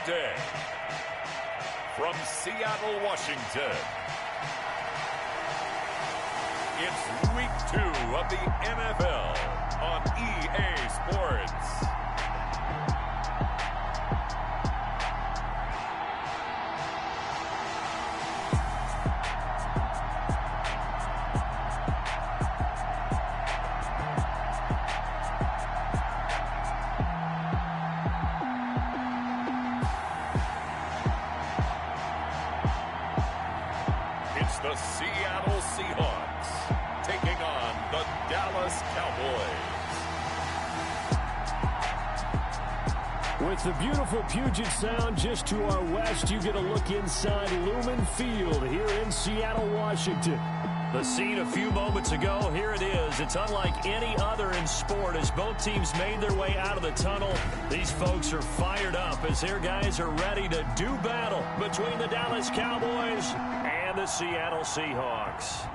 the day. From Seattle, Washington, it's Week 2 of the NFL on EA Sports. It's the Seattle Seahawks taking on the Dallas Cowboys. With the beautiful Puget Sound just to our west, you get a look inside Lumen Field here in Seattle, Washington. The scene a few moments ago, here it is. It's unlike any other in sport as both teams made their way out of the tunnel. These folks are fired up as their guys are ready to do battle between the Dallas Cowboys and the Seattle Seahawks.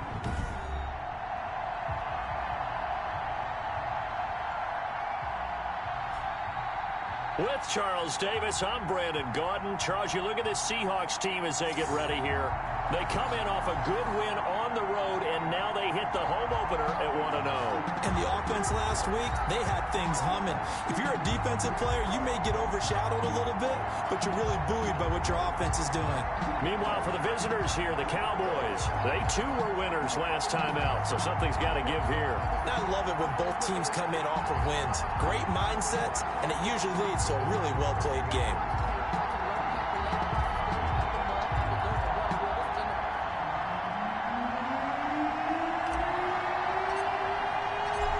With Charles Davis, I'm Brandon Gaudin. Charles, you look at this Seahawks team as they get ready here. They come in off a good win on the road, and now they hit the home opener at 1-0. And the offense last week, they had things humming. If you're a defensive player, you may get overshadowed a little bit, but you're really buoyed by what your offense is doing. Meanwhile, for the visitors here, the Cowboys, they too were winners last time out, so something's got to give here. I love it when both teams come in off of wins. Great mindsets, and it usually leads to a really well-played game.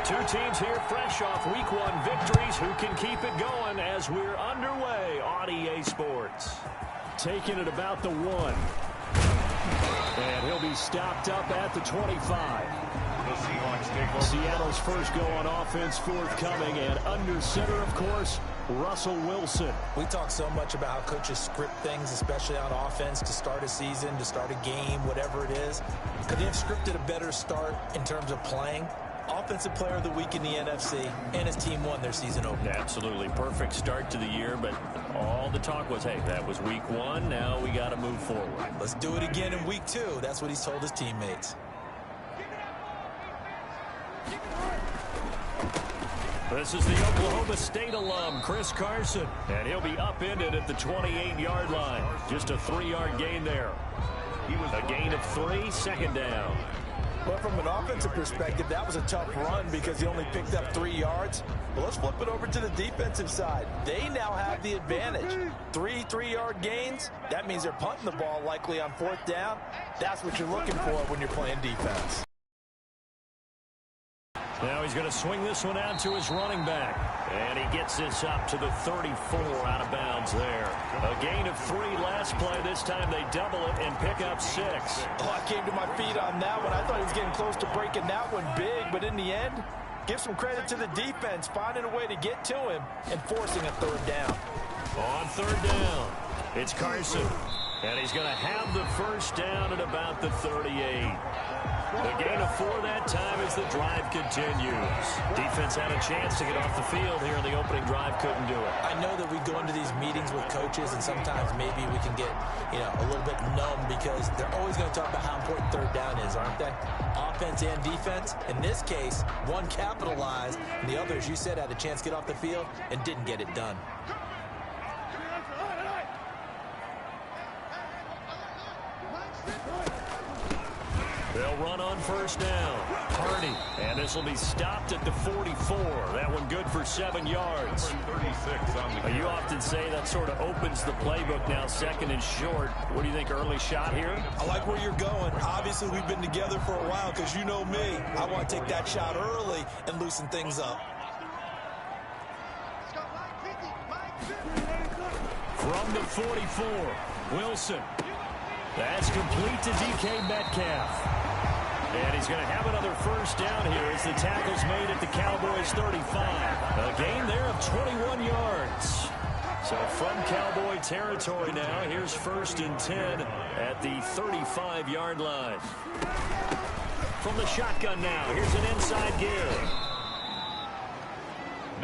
Two teams here fresh off Week 1 victories. Who can keep it going as we're underway on EA Sports? Taking it about the 1. And he'll be stopped up at the 25. Seattle's first go on offense forthcoming, and under center, of course, Russell Wilson. We talk so much about how coaches script things, especially on offense, to start a season, to start a game, whatever it is. Could they have scripted a better start in terms of playing? Offensive Player of the Week in the NFC, and his team won their season opener. Absolutely perfect start to the year, but all the talk was, hey, that was Week 1, now we got to move forward. Let's do it again in Week 2. That's what he's told his teammates. This is the Oklahoma State alum, Chris Carson, and he'll be upended at the 28-yard line. Just a 3-yard gain there. A gain of 3, second down. But from an offensive perspective, that was a tough run because he only picked up 3 yards. Well, let's flip it over to the defensive side. They now have the advantage. 3 3-yard gains. That means they're punting the ball likely on 4th down. That's what you're looking for when you're playing defense. Now he's going to swing this one out to his running back. And he gets this up to the 34 out of bounds there. A gain of 3 last play. This time they double it and pick up 6. Oh, I came to my feet on that one. I thought he was getting close to breaking that one big. But in the end, give some credit to the defense, finding a way to get to him and forcing a 3rd down. On 3rd down, it's Carson. And he's going to have the first down at about the 38. The gain of 4 that time as the drive continues. Defense had a chance to get off the field here in the opening drive, couldn't do it. I know that we go into these meetings with coaches, and sometimes maybe we can get, a little bit numb because they're always going to talk about how important 3rd down is, aren't they? Offense and defense. In this case, one capitalized, and the other, as you said, had a chance to get off the field and didn't get it done. They'll run on 1st down. Hardy. And this will be stopped at the 44. That one good for 7 yards. You often say that sort of opens the playbook now, 2nd and short. What do you think, early shot here? I like where you're going. Obviously, we've been together for a while because you know me. I want to take that shot early and loosen things up. From the 44, Wilson. That's complete to DK Metcalf. And he's going to have another first down here as the tackle's made at the Cowboys' 35. A gain there of 21 yards. So from Cowboy territory now, here's 1st and 10 at the 35-yard line. From the shotgun now, here's an inside give.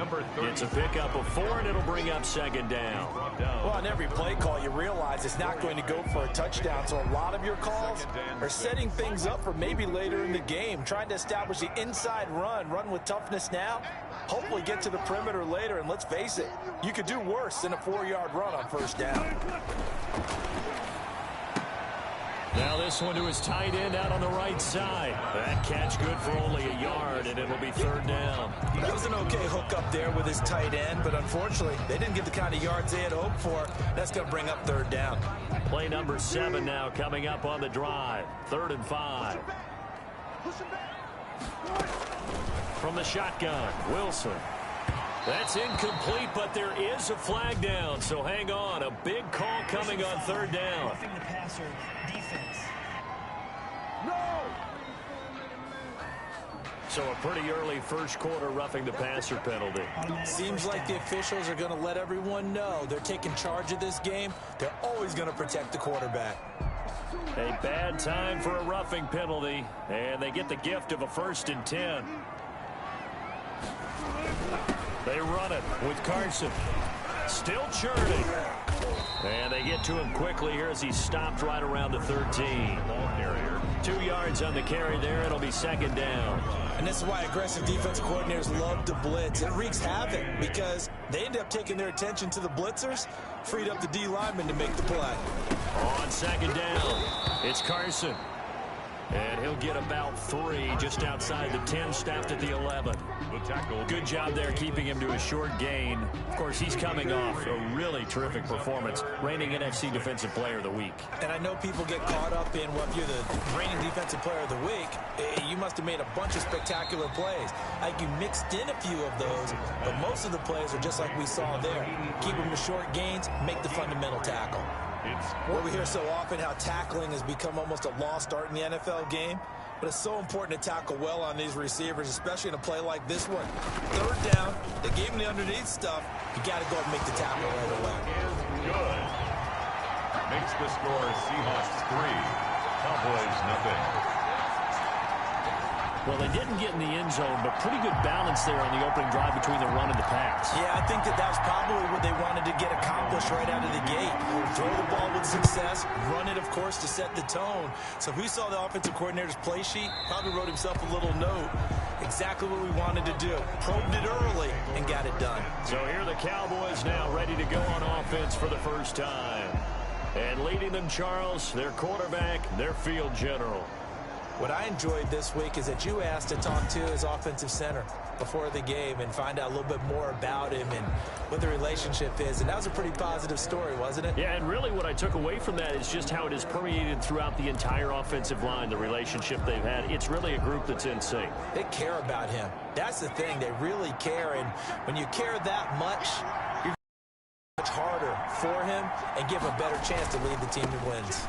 number 30. It's a pickup of 4, and it'll bring up second down. Well, on every play call, you realize it's not going to go for a touchdown, so a lot of your calls are setting things up for maybe later in the game, trying to establish the inside run with toughness now, hopefully get to the perimeter later, and let's face it, you could do worse than a 4-yard run on first down. Now this one to his tight end out on the right side. That catch good for only a yard, and it'll be third down. That was an okay hook up there with his tight end, but unfortunately, they didn't get the kind of yards they had hoped for. That's going to bring up third down. Play number 7 now coming up on the drive. 3rd and 5. From the shotgun, Wilson. That's incomplete, but there is a flag down, so hang on. A big call coming on third down. Roughing the passer defense. So a pretty early first quarter roughing the passer penalty. Seems like the officials are going to let everyone know they're taking charge of this game. They're always going to protect the quarterback. A bad time for a roughing penalty, and they get the gift of a 1st and 10. They run it with Carson. Still churning. And they get to him quickly here as he stopped right around the 13. 2 yards on the carry there. It'll be second down. And this is why aggressive defensive coordinators love to blitz. It wreaks havoc because they end up taking their attention to the blitzers, freed up the D lineman to make the play. On second down, it's Carson. And he'll get about 3 just outside the 10, stopped at the 11. Good job there keeping him to a short gain. Of course, he's coming off a really terrific performance, reigning NFC Defensive Player of the Week. And I know people get caught up in what you're the reigning Defensive Player of the Week. You must have made a bunch of spectacular plays. Like you mixed in a few of those, but most of the plays are just like we saw there. Keep them to short gains, make the fundamental tackle. Well, we hear so often how tackling has become almost a lost art in the NFL game, but it's so important to tackle well on these receivers, especially in a play like this one. Third down, they gave him the underneath stuff. You got to go and make the tackle right away. Good. Makes the score Seahawks 3, Cowboys nothing. Well, they didn't get in the end zone, but pretty good balance there on the opening drive between the run and the pass. Yeah, I think that was probably what they wanted to get accomplished right out of the gate. Throw the ball with success, run it, of course, to set the tone. So if we saw the offensive coordinator's play sheet, probably wrote himself a little note. Exactly what we wanted to do. Probed it early and got it done. So here are the Cowboys now ready to go on offense for the first time. And leading them, Charles, their quarterback, their field general. What I enjoyed this week is that you asked to talk to his offensive center before the game and find out a little bit more about him and what the relationship is. And that was a pretty positive story, wasn't it? Yeah, and really what I took away from that is just how it is permeated throughout the entire offensive line, the relationship they've had. It's really a group that's in sync. They care about him. That's the thing. They really care. And when you care that much, you're much harder for him and give him a better chance to lead the team to wins.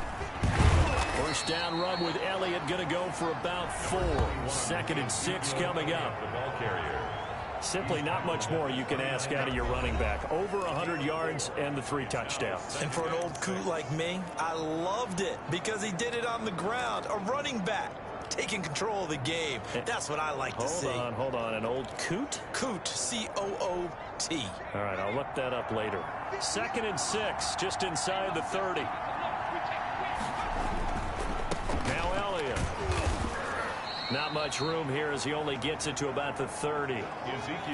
First down run with Elliott, going to go for about 4. 2nd and 6 coming up. The ball carrier. Simply not much more you can ask out of your running back. Over 100 yards and the 3 touchdowns. And for an old coot like me, I loved it because he did it on the ground. A running back taking control of the game. That's what I like to see. Hold on. An old coot? Coot, C-O-O-T. All right, I'll look that up later. 2nd and 6, just inside the 30. Now Elliott. Not much room here as he only gets it to about the 30.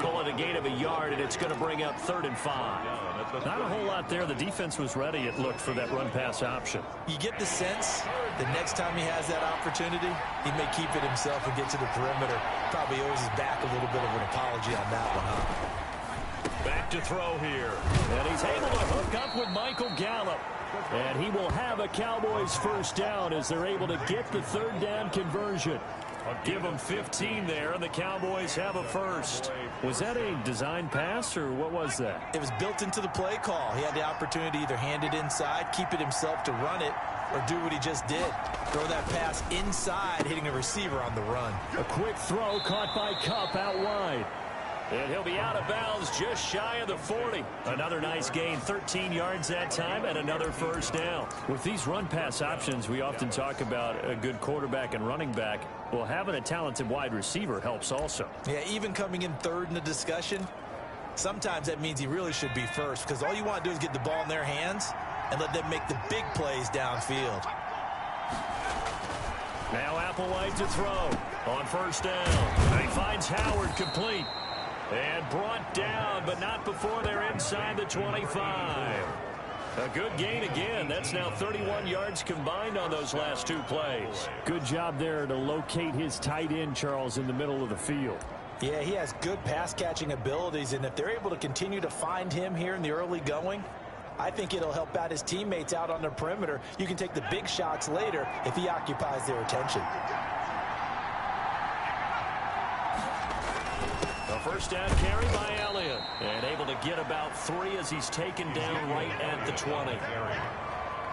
Call it a gain of a yard, and it's going to bring up 3rd and 5. Not a whole lot there. The defense was ready, it looked, for that run-pass option. You get the sense the next time he has that opportunity, he may keep it himself and get to the perimeter. Probably owes his back a little bit of an apology on that one, huh? Back to throw here. And he's able to hook up with Michael Gallup. And he will have a Cowboys first down as they're able to get the 3rd down conversion. Give them 15 there, and the Cowboys have a first. Was that a design pass, or what was that? It was built into the play call. He had the opportunity to either hand it inside, keep it himself to run it, or do what he just did. Throw that pass inside, hitting a receiver on the run. A quick throw caught by Kupp out wide. And he'll be out of bounds just shy of the 40. Another nice gain, 13 yards that time, and another first down. With these run-pass options, we often talk about a good quarterback and running back. Well, having a talented wide receiver helps also. Yeah, even coming in 3rd in the discussion, sometimes that means he really should be first, because all you want to do is get the ball in their hands and let them make the big plays downfield. Now Applewhite to throw on first down. He finds Howard complete. And brought down, but not before they're inside the 25. A good gain again. That's now 31 yards combined on those last two plays. Good job there to locate his tight end, Charles, in the middle of the field. Yeah, he has good pass-catching abilities, and if they're able to continue to find him here in the early going, I think it'll help out his teammates out on the perimeter. You can take the big shots later if he occupies their attention. First down carry by Elliott. And able to get about 3 as he's taken down right at the 20.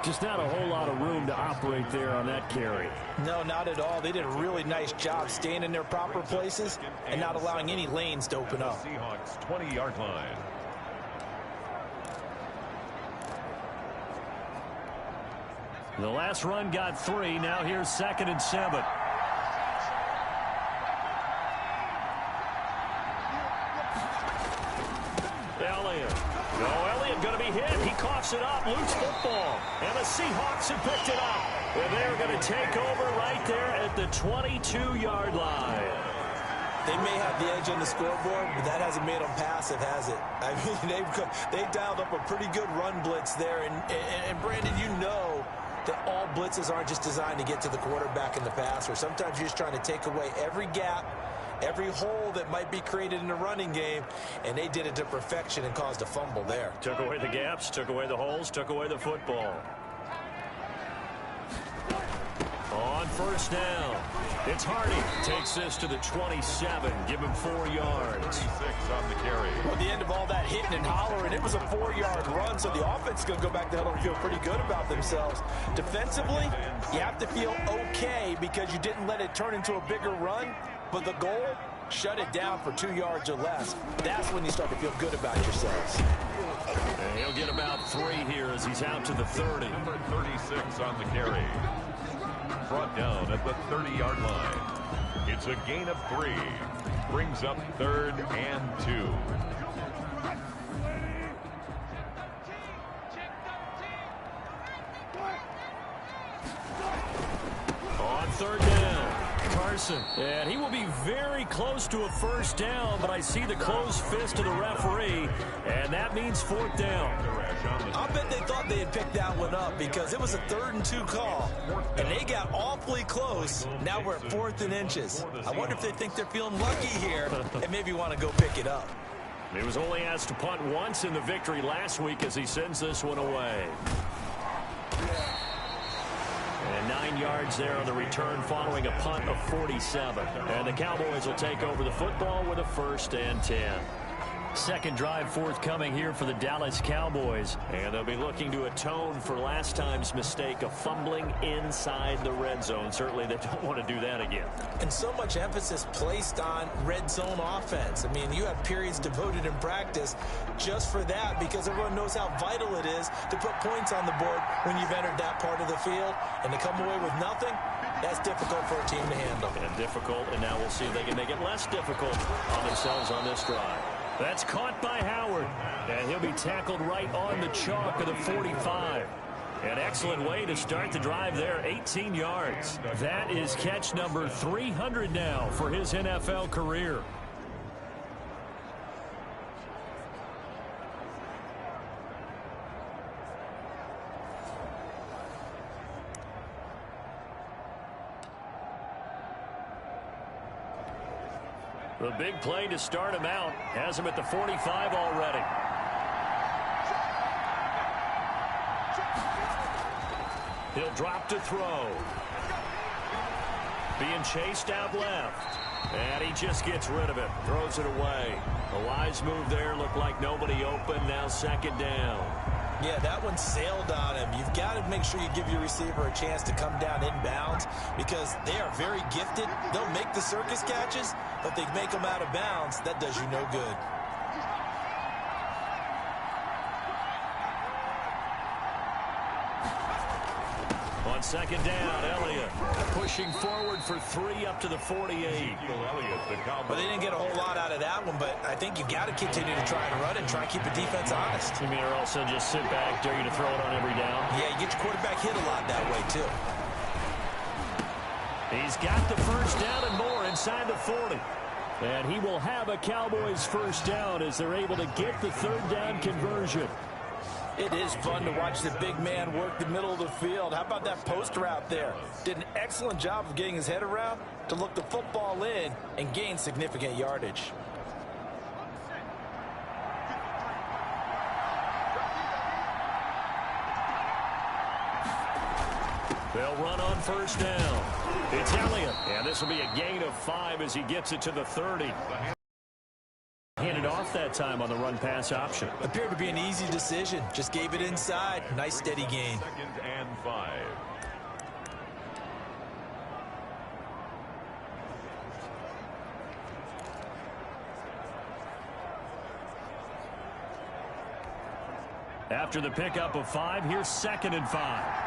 Just not a whole lot of room to operate there on that carry. No, not at all. They did a really nice job staying in their proper places and not allowing any lanes to open up. Seahawks 20-yard line. The last run got 3. Now here's 2nd and 7. He coughs it up, loose football, and the Seahawks have picked it up. And they're going to take over right there at the 22-yard line. They may have the edge on the scoreboard, but that hasn't made them passive, has it? I mean, they've dialed up a pretty good run blitz there. And Brandon, you know that all blitzes aren't just designed to get to the quarterback in the passer. Sometimes you're just trying to take away every gap, every hole that might be created in the running game, and they did it to perfection and caused a fumble there. Took away the gaps, took away the holes, took away the football. On first down, it's Hardy. Takes this to the 27. Give him 4 yards. 36 on the carry. Well, at the end of all that hitting and hollering, it was a 4-yard run, so the offense is going to go back to hell and feel pretty good about themselves. Defensively, you have to feel okay because you didn't let it turn into a bigger run. But the goal, shut it down for 2 yards or less. That's when you start to feel good about yourselves. And he'll get about 3 here as he's out to the 30. Number 36 on the carry. Brought down at the 30-yard line. It's a gain of 3. Brings up 3rd and 2. On 3rd down. Carson, and he will be very close to a first down, but I see the closed fist of the referee, and that means 4th down. I bet they thought they had picked that one up because it was a 3rd and 2 call, and they got awfully close. Now we're at 4th and inches. I wonder if they think they're feeling lucky here and maybe want to go pick it up. He was only asked to punt once in the victory last week as he sends this one away. And 9 yards there on the return following a punt of 47. And the Cowboys will take over the football with a 1st and 10. Second drive forthcoming here for the Dallas Cowboys. And they'll be looking to atone for last time's mistake of fumbling inside the red zone. Certainly they don't want to do that again. And so much emphasis placed on red zone offense. I mean, you have periods devoted in practice just for that because everyone knows how vital it is to put points on the board when you've entered that part of the field. And to come away with nothing, that's difficult for a team to handle. And difficult, and now we'll see if they can make it less difficult on themselves on this drive. That's caught by Howard, and he'll be tackled right on the chalk of the 45. An excellent way to start the drive there, 18 yards. That is catch number 300 now for his NFL career. The big play to start him out has him at the 45 already. He'll drop to throw. Being chased out left. And he just gets rid of it. Throws it away. A wise move there. Looked like nobody open. Now 2nd down. Yeah, that one sailed on him. You've got to make sure you give your receiver a chance to come down inbounds because they are very gifted. They'll make the circus catches, but they make them out of bounds. That does you no good. On 2nd down, Elliott pushing forward for 3 up to the 48. Elliott, the Well, they didn't get a whole lot out of that one, but I think you got to continue to try and run it and try and keep the defense honest. You mean or also just sit back, dare you to throw it on every down? Yeah, you get your quarterback hit a lot that way, too. He's got the first down and more inside the 40. And he will have a Cowboys first down as they're able to get the third down conversion. It is fun to watch the big man work the middle of the field. How about that post route there? Did an excellent job of getting his head around to look the football in and gain significant yardage. They'll run on first down. It's Elliott. And this will be a gain of 5 as he gets it to the 30. Handed off that time on the run-pass option. Appeared to be an easy decision. Just gave it inside. Nice steady gain. 2nd and 5. After the pickup of 5, here's 2nd and 5.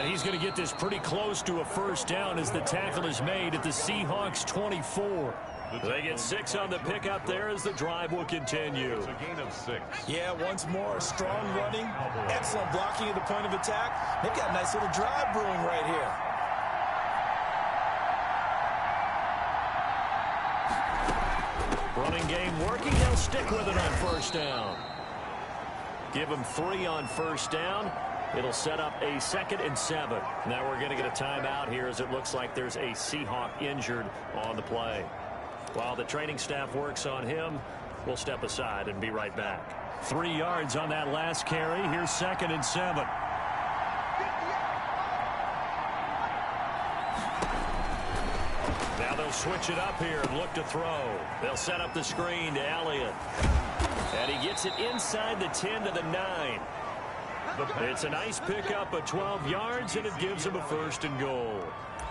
He's going to get this pretty close to a first down as the tackle is made at the Seahawks 24. They get 6 on the pickup there as the drive will continue. It's a gain of 6. Yeah, once more, strong running, excellent blocking at the point of attack. They've got a nice little drive brewing right here. Running game working. They'll stick with it on first down. Give them 3 on first down. It'll set up a 2nd and 7. Now we're going to get a timeout here as it looks like there's a Seahawk injured on the play. While the training staff works on him, we'll step aside and be right back. 3 yards on that last carry. Here's 2nd and 7. Now they'll switch it up here and look to throw. They'll set up the screen to Elliott. And he gets it inside the 10 to the 9. It's a nice pickup of 12 yards, and it gives him a 1st and goal.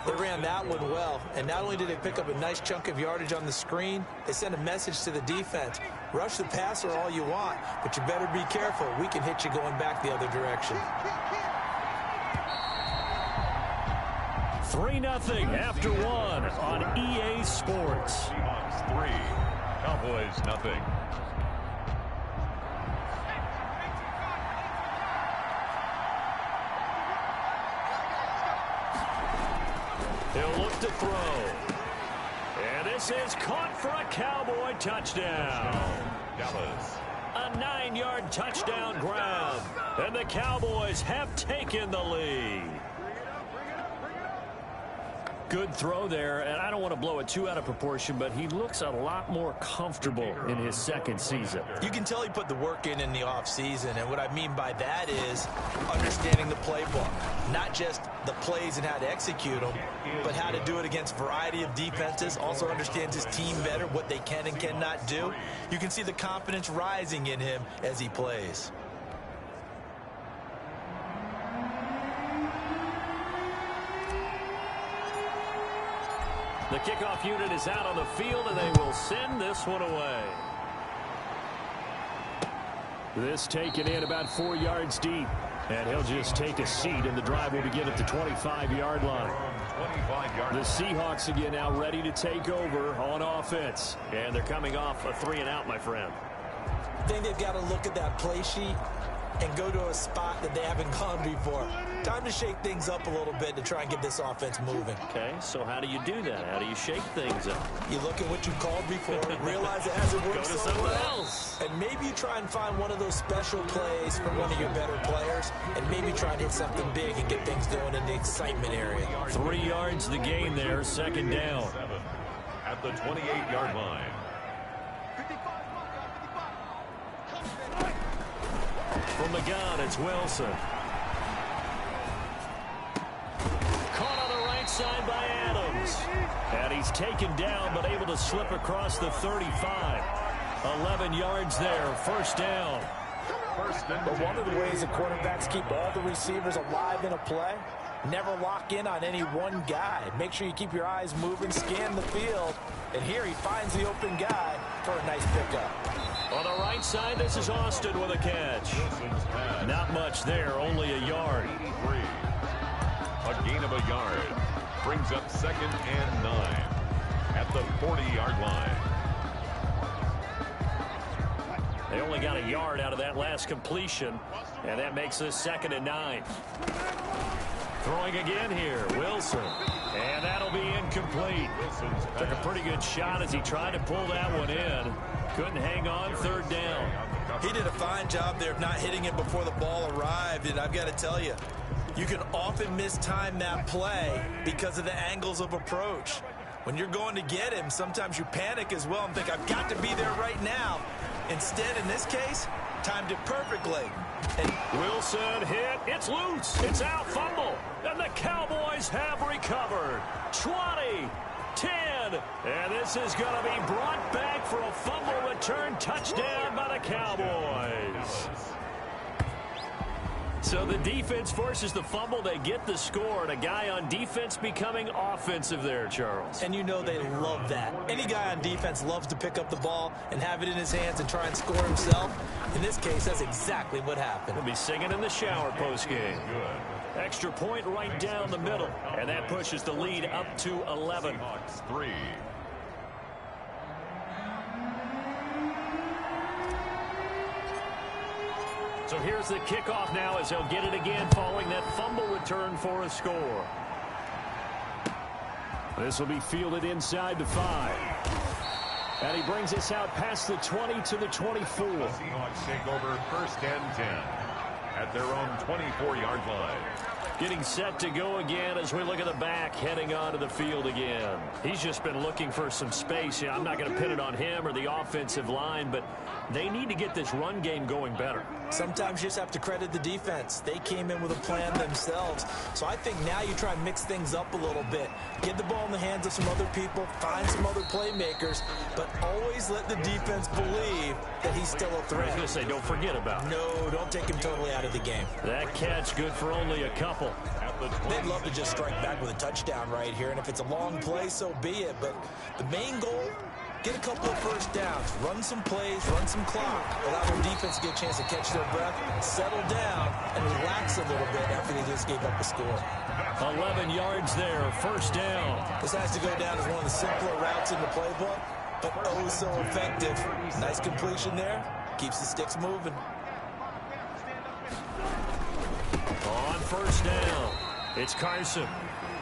They ran that one well, and not only did they pick up a nice chunk of yardage on the screen, they sent a message to the defense. Rush the passer all you want, but you better be careful. We can hit you going back the other direction. 3-0 after 1 on EA Sports. Seahawks 3, Cowboys nothing. He'll look to throw. And this is caught for a Cowboy touchdown. Dallas. A 9-yard touchdown grab. And the Cowboys have taken the lead. Good throw there, and I don't want to blow it too out of proportion, but he looks a lot more comfortable in his 2nd season. You can tell he put the work in the offseason, and what I mean by that is understanding the playbook. Not just the plays and how to execute them, but how to do it against a variety of defenses. Also understands his team better, what they can and cannot do. You can see the confidence rising in him as he plays. The kickoff unit is out on the field, and they will send this one away. This taken in about 4 yards deep. And he'll just take a seat, and the drive will begin at the 25-yard line. 25 The Seahawks again now ready to take over on offense. And they're coming off a 3-and-out, my friend. I think they've got to look at that play sheet and go to a spot that they haven't gone before. Time to shake things up a little bit to try and get this offense moving. Okay, so how do you do that? How do you shake things up? You look at what you called before, realize it hasn't worked Go to so someone well, else. and maybe you try and find one of those special plays from one of your better players, and maybe try and hit something big and get things going in the excitement area. 3 yards the gain there, 2nd down. At the 28-yard line. From the gun, it's Wilson. Caught on the right side by Adams. And he's taken down, but able to slip across the 35. 11 yards there, 1st down. But one of the ways the quarterbacks keep all the receivers alive in a play, never lock in on any one guy. Make sure you keep your eyes moving, scan the field, and here he finds the open guy for a nice pickup. On the right side, this is Austin with a catch. Not much there, only a yard. A gain of a yard brings up 2nd and 9 at the 40-yard line. They only got a yard out of that last completion, and that makes this 2nd and 9. Throwing again here, Wilson. And that'll be incomplete. Took a pretty good shot as he tried to pull that one in. Couldn't hang on, 3rd down. He did a fine job there of not hitting it before the ball arrived, and I've got to tell you, you can often mistime that play because of the angles of approach. When you're going to get him, sometimes you panic as well and think, I've got to be there right now. Instead, in this case, timed it perfectly. And Wilson hit. It's loose. It's out. Fumble. And the Cowboys have recovered. 20, 10. And this is going to be brought back for a fumble return touchdown by the Cowboys. So the defense forces the fumble. They get the score. And a guy on defense becoming offensive there, Charles. And you know they love that. Any guy on defense loves to pick up the ball and have it in his hands and try and score himself. In this case, that's exactly what happened. He'll be singing in the shower postgame. Extra point right down the middle. And that pushes the lead up to 11. Seahawks 3. So here's the kickoff now as he'll get it again following that fumble return for a score. This will be fielded inside the 5. And he brings us out past the 20 to the 24. The Seahawks take over 1st and 10 at their own 24-yard line. Getting set to go again as we look at the back heading onto the field again. He's just been looking for some space. I'm not going to pin it on him or the offensive line, but they need to get this run game going better. Sometimes you just have to credit the defense. They came in with a plan themselves. So I think now you try and mix things up a little bit. Get the ball in the hands of some other people, find some other playmakers, but always let the defense believe that he's still a threat. I was going to say, don't forget about it. No, don't take him totally out of the game. That catch good for only a couple. They'd love to just strike back with a touchdown right here, and if it's a long play, so be it. But the main goal, get a couple of first downs, run some plays, run some clock, allow their defense to get a chance to catch their breath, settle down, and relax a little bit after they just gave up a score. 11 yards there, 1st down. This has to go down as one of the simpler routes in the playbook, but oh so effective. Nice completion there, keeps the sticks moving. On 1st down, it's Carson.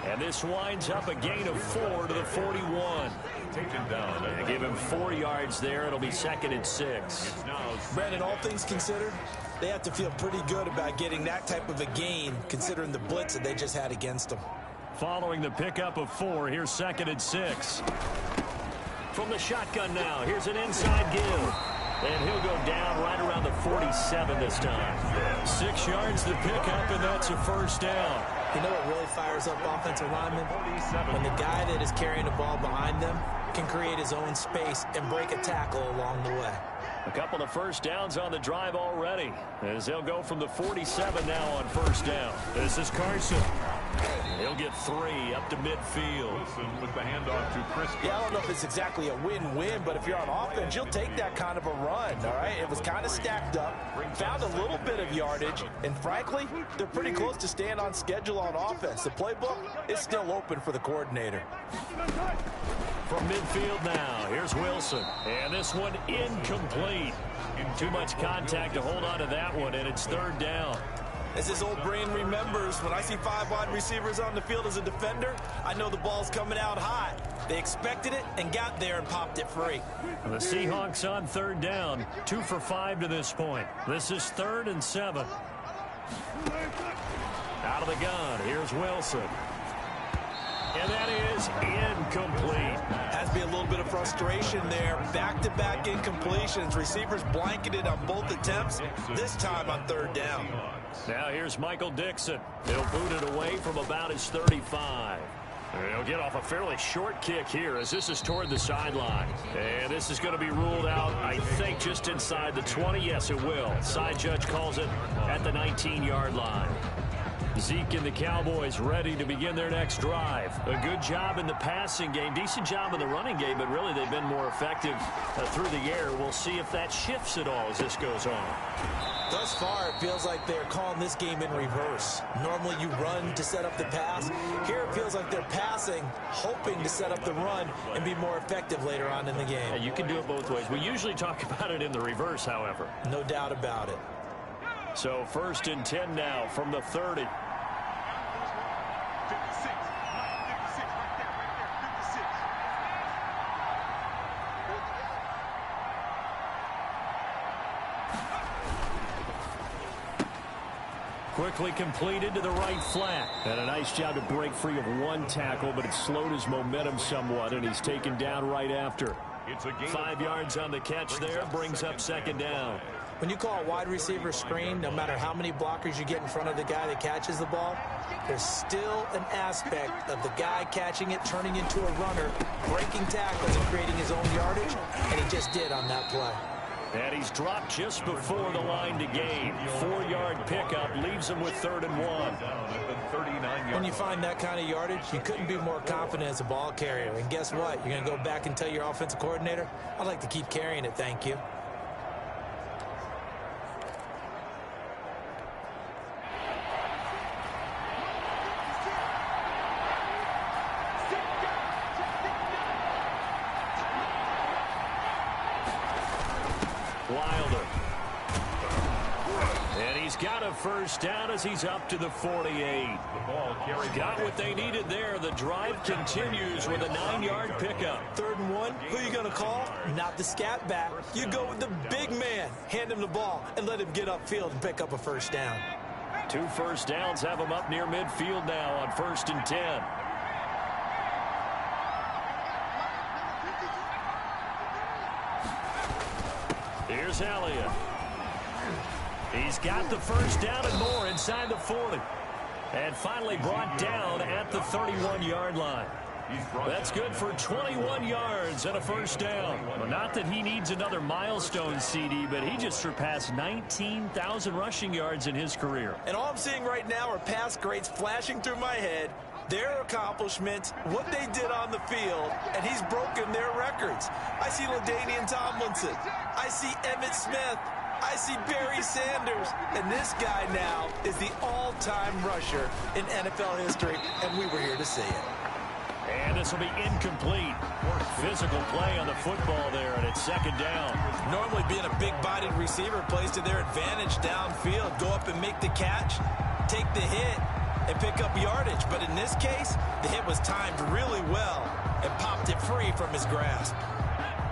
And this winds up a gain of 4 to the 41. Taken down. They give him 4 yards there. It'll be 2nd and 6. Brandon, all things considered, they have to feel pretty good about getting that type of a gain, considering the blitz that they just had against them. Following the pickup of 4, here's 2nd and 6. From the shotgun now, here's an inside give. And he'll go down right around the 47 this time. 6 yards to pick up, and that's a 1st down. You know what really fires up offensive linemen? When the guy that is carrying the ball behind them can create his own space and break a tackle along the way. A couple of 1st downs on the drive already, as they'll go from the 47 now on 1st down. This is Carson. He'll get 3 up to midfield. Wilson with the handoff to Chris. Yeah, I don't know if it's exactly a win-win, but if you're on offense, you'll take that kind of a run, all right? It was kind of stacked up, found a little bit of yardage, and frankly, they're pretty close to staying on schedule on offense. The playbook is still open for the coordinator. From midfield now, here's Wilson. And this one incomplete. Too much contact to hold on to that one, and it's 3rd down. As his old brain remembers, when I see 5 wide receivers on the field as a defender, I know the ball's coming out high. They expected it and got there and popped it free. The Seahawks on 3rd down, 2 for 5 to this point. This is 3rd and 7. Out of the gun, here's Wilson. And that is incomplete. Has to be a little bit of frustration there. Back-to-back incompletions. Receivers blanketed on both attempts, this time on 3rd down. Now here's Michael Dixon. He'll boot it away from about his 35. He'll get off a fairly short kick here as this is toward the sideline. And this is going to be ruled out, I think, just inside the 20. Yes, it will. Side judge calls it at the 19-yard line. Zeke and the Cowboys ready to begin their next drive. A good job in the passing game, decent job in the running game, but really they've been more effective through the air. We'll see if that shifts at all as this goes on. Thus far, it feels like they're calling this game in reverse. Normally you run to set up the pass. Here it feels like they're passing, hoping to set up the run and be more effective later on in the game. Yeah, you can do it both ways. We usually talk about it in the reverse, however. No doubt about it. So 1st and 10 now from the 30. Quickly completed to the right flat. And a nice job to break free of one tackle, but it slowed his momentum somewhat, and he's taken down right after. 5 yards on the catch there, brings up 2nd down. When you call a wide receiver screen, no matter how many blockers you get in front of the guy that catches the ball, there's still an aspect of the guy catching it, turning into a runner, breaking tackles and creating his own yardage, and he just did on that play. And he's dropped just before the line to gain. 4-yard pickup leaves him with 3rd and 1. When you find that kind of yardage, you couldn't be more confident as a ball carrier. And guess what? You're going to go back and tell your offensive coordinator, I'd like to keep carrying it, thank you. Wilder. And he's got a 1st down as he's up to the 48. Got what they needed there. The drive continues with a 9-yard pickup. 3rd and 1, who are you going to call? Not the scat back. You go with the big man. Hand him the ball and let him get upfield and pick up a 1st down. 2 first downs have him up near midfield now on 1st and 10. Here's Elliott. He's got the 1st down and more inside the 40. And finally brought down at the 31-yard line. That's good for 21 yards and a 1st down. Well, not that he needs another milestone, CD, but he just surpassed 19,000 rushing yards in his career. And all I'm seeing right now are pass grades flashing through my head, their accomplishments, what they did on the field, and he's broken their records. I see LaDainian Tomlinson. I see Emmitt Smith. I see Barry Sanders. And this guy now is the all-time rusher in NFL history, and we were here to see it. And this will be incomplete. Physical play on the football there, and it's 2nd down. Normally being a big-bodied receiver plays to their advantage downfield. Go up and make the catch, take the hit, and pick up yardage. But in this case, the hit was timed really well and popped it free from his grasp.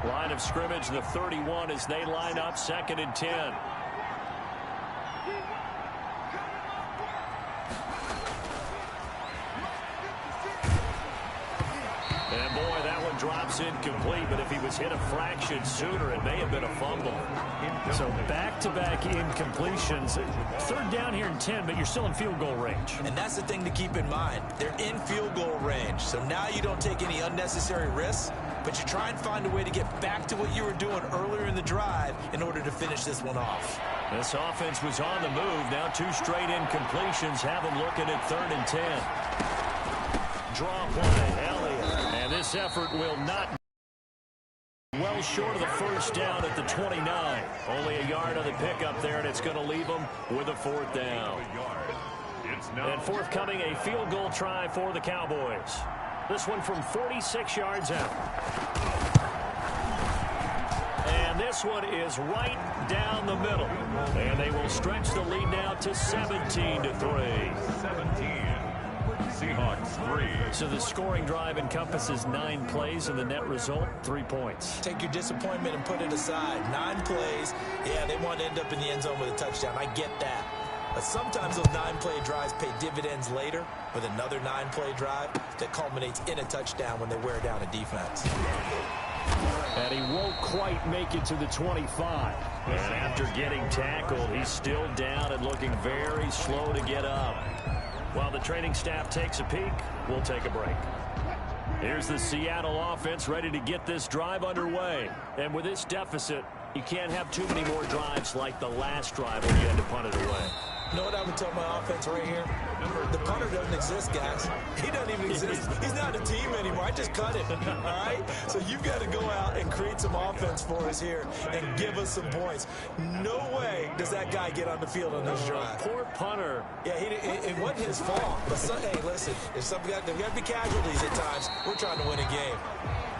Line of scrimmage, the 31 as they line up, 2nd and 10. And boy, that one drops incomplete, but if he was hit a fraction sooner, it may have been a fumble. So back-to-back incompletions. 3rd down here and 10, but you're still in field goal range. And that's the thing to keep in mind. They're in field goal range, so now you don't take any unnecessary risks, but you try and find a way to get back to what you were doing earlier in the drive in order to finish this one off. This offense was on the move. Now 2 straight incompletions have them looking at 3rd and 10. Draw play, Elliott. And this effort will not be well short of the 1st down at the 29. Only a yard on the pickup there, and it's going to leave them with a 4th down. And forthcoming, a field goal try for the Cowboys. This one from 46 yards out. And this one is right down the middle. And they will stretch the lead now to 17-3. 17. Seahawks 3. So the scoring drive encompasses 9 plays, and the net result, 3 points. Take your disappointment and put it aside. 9 plays. Yeah, they want to end up in the end zone with a touchdown. I get that. But sometimes those 9-play drives pay dividends later with another 9-play drive that culminates in a touchdown when they wear down a defense. And he won't quite make it to the 25. And after getting tackled, he's still down and looking very slow to get up. While the training staff takes a peek, we'll take a break. Here's the Seattle offense ready to get this drive underway. And with this deficit, you can't have too many more drives like the last drive when you had to punt it away. You know what I would tell my offense right here? The punter doesn't exist, guys. He doesn't even exist. He's not a team anymore. I just cut him, all right? So you've got to go out and create some offense for us here and give us some points. No way does that guy get on the field on this drive. Poor punter. Yeah, it wasn't his fault. But, hey, listen, there's got to be casualties at times. We're trying to win a game.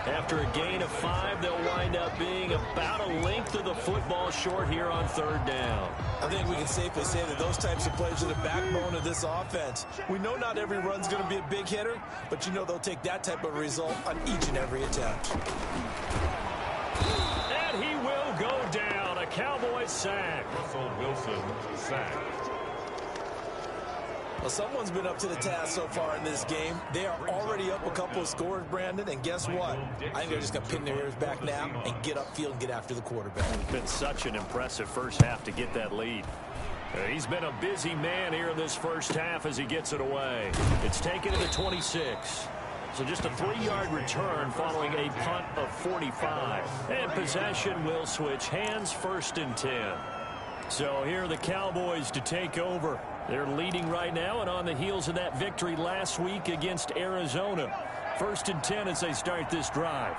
After a gain of 5, they'll wind up being about a length of the football short here on 3rd down. I think we can safely say that those types of plays are the backbone of this offense. We know not every run's going to be a big hitter, but you know they'll take that type of result on each and every attempt. And he will go down. A Cowboys sack. Russell Wilson sacked. Well, someone's been up to the task so far in this game. They are already up a couple of scores, Brandon, and guess what? I think they're just going to pin their ears back now and get upfield and get after the quarterback. It's been such an impressive first half to get that lead. He's been a busy man here in this first half as he gets it away. It's taken to the 26. So just a 3-yard return following a punt of 45. And possession will switch hands, 1st and 10. So here are the Cowboys to take over. They're leading right now and on the heels of that victory last week against Arizona. 1st and 10 as they start this drive.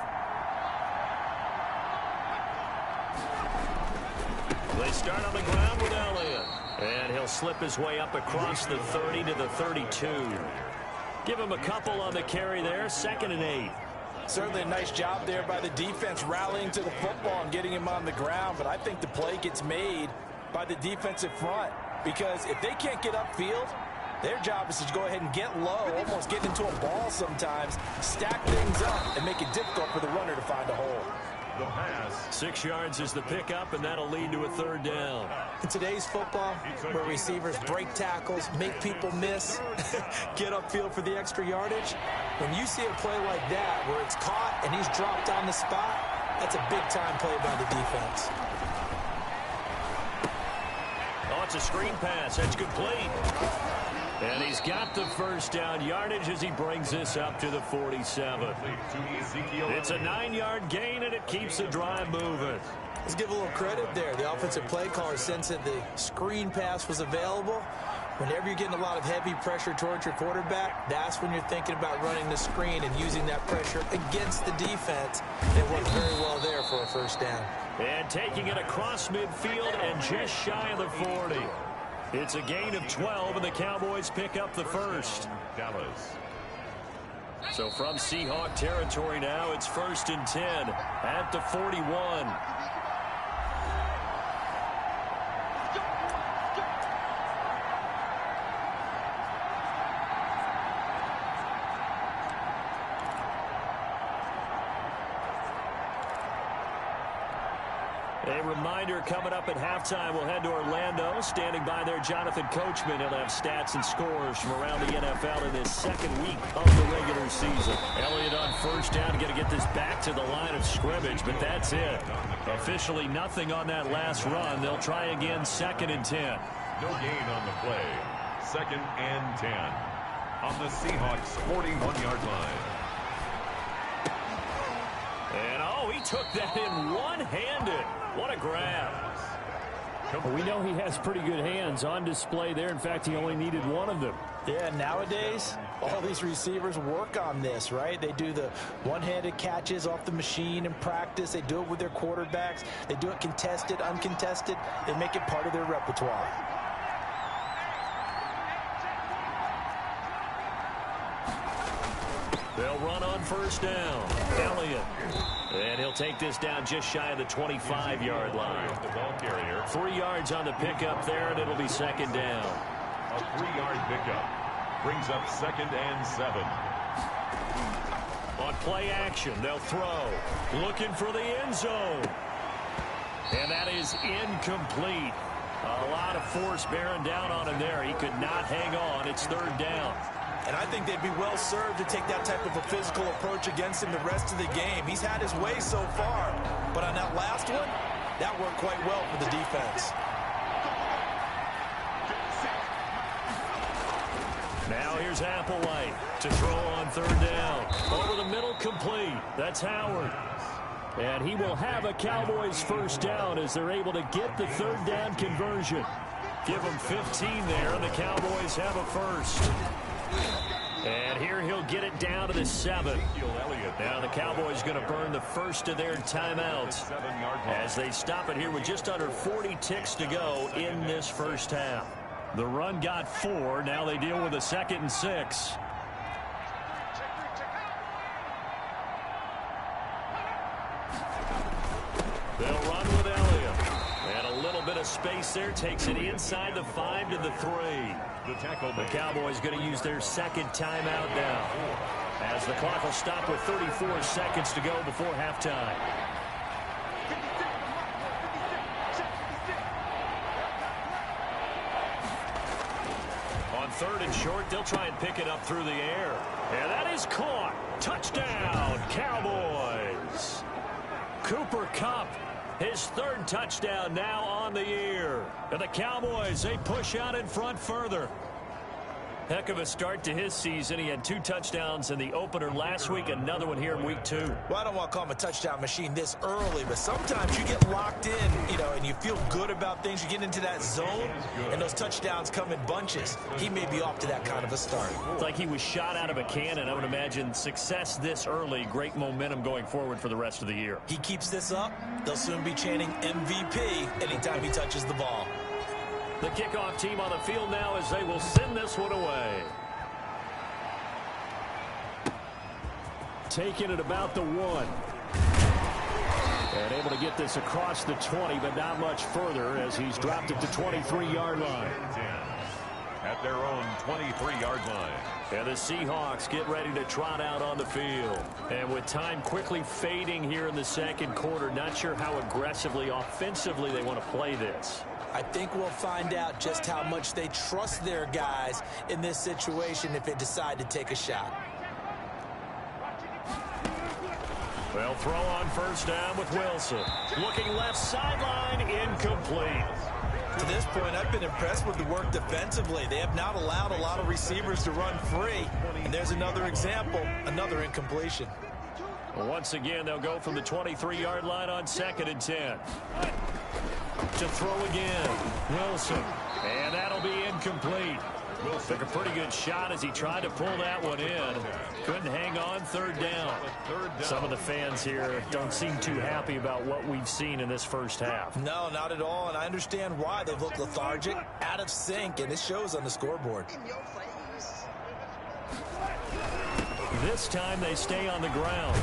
They start on the ground with Elliott. And he'll slip his way up across the 30 to the 32. Give him a couple on the carry there. 2nd and 8. Certainly a nice job there by the defense rallying to the football and getting him on the ground. But I think the play gets made by the defensive front. Because if they can't get upfield, their job is to go ahead and get low, almost get into a ball sometimes, stack things up, and make it difficult for the runner to find a hole. The pass. 6 yards is the pickup, and that'll lead to a 3rd down. In today's football, where receivers break tackles, make people miss, get upfield for the extra yardage, when you see a play like that where it's caught and he's dropped on the spot, that's a big-time play by the defense. It's a screen pass. That's complete. And he's got the 1st down yardage as he brings this up to the 47. It's a 9-yard gain, and it keeps the drive moving. Let's give a little credit there. The offensive play caller sensed that the screen pass was available. Whenever you're getting a lot of heavy pressure towards your quarterback, that's when you're thinking about running the screen and using that pressure against the defense. It worked very well there for a 1st down. And taking it across midfield and just shy of the 40. It's a gain of 12, and the Cowboys pick up the 1st. Dallas. So from Seahawk territory now, it's 1st and 10 at the 41. A reminder coming up at halftime, we'll head to Orlando. Standing by there, Jonathan Coachman. He'll have stats and scores from around the NFL in this 2nd week of the regular season. Elliott on 1st down, going to get this back to the line of scrimmage, but that's it. Officially nothing on that last run. They'll try again 2nd and 10. No gain on the play. 2nd and 10 on the Seahawks 41-yard line. And, oh, he took that in one-handed. What a grab. Well, we know he has pretty good hands on display there. In fact, he only needed one of them. Yeah, nowadays, all these receivers work on this, right? They do the one-handed catches off the machine in practice. They do it with their quarterbacks. They do it contested, uncontested. They make it part of their repertoire. They'll run on 1st down. Elliott. And he'll take this down just shy of the 25-yard line. The ball carrier. 3 yards on the pickup there, and it'll be 2nd down. A 3-yard pickup brings up 2nd and 7. On play action, they'll throw. Looking for the end zone. And that is incomplete. A lot of force bearing down on him there. He could not hang on. It's 3rd down. And I think they'd be well served to take that type of a physical approach against him the rest of the game. He's had his way so far. But on that last one, that worked quite well for the defense. Now here's Applewhite to throw on 3rd down. Over the middle, complete. That's Howard. And he will have a Cowboys 1st down as they're able to get the 3rd down conversion. Give him 15 there, and the Cowboys have a first. And here he'll get it down to the 7. Now the Cowboys going to burn the first of their timeouts as they stop it here with just under 40 ticks to go in this first half. The run got 4. Now they deal with a 2nd and 6. They'll run with Elliott. And a little bit of space there. Takes it inside the 5 to the 3. The Cowboys going to use their 2nd timeout now, as the clock will stop with 34 seconds to go before halftime. On 3rd and short, they'll try and pick it up through the air. And that is caught. Touchdown, Cowboys. Cooper Kupp, his 3rd touchdown now on the year. And the Cowboys, they push out in front further. Heck of a start to his season. He had 2 touchdowns in the opener last week, another one here in week 2. Well, I don't want to call him a touchdown machine this early, but sometimes you get locked in, and you feel good about things. You get into that zone, and those touchdowns come in bunches. He may be off to that kind of a start. It's like he was shot out of a cannon. I would imagine success this early, great momentum going forward for the rest of the year. He keeps this up, they'll soon be chanting MVP anytime he touches the ball. The kickoff team on the field now as they will send this one away. Taking it about the 1. And able to get this across the 20, but not much further as he's dropped it to 23-yard line. At their own 23-yard line. And the Seahawks get ready to trot out on the field. And with time quickly fading here in the 2nd quarter, not sure how aggressively, offensively they want to play this. I think we'll find out just how much they trust their guys in this situation if they decide to take a shot. They'll throw on 1st down with Wilson. Looking left sideline, incomplete. To this point, I've been impressed with the work defensively. They have not allowed a lot of receivers to run free. And there's another example, another incompletion. Well, once again, they'll go from the 23-yard line on 2nd and 10. To throw again, Wilson. And that'll be incomplete. Took a pretty good shot as he tried to pull that one in. Couldn't hang on, 3rd down. Some of the fans here don't seem too happy about what we've seen in this first half. No, not at all, and I understand why. They've looked lethargic, out of sync, and it shows on the scoreboard. This time they stay on the ground.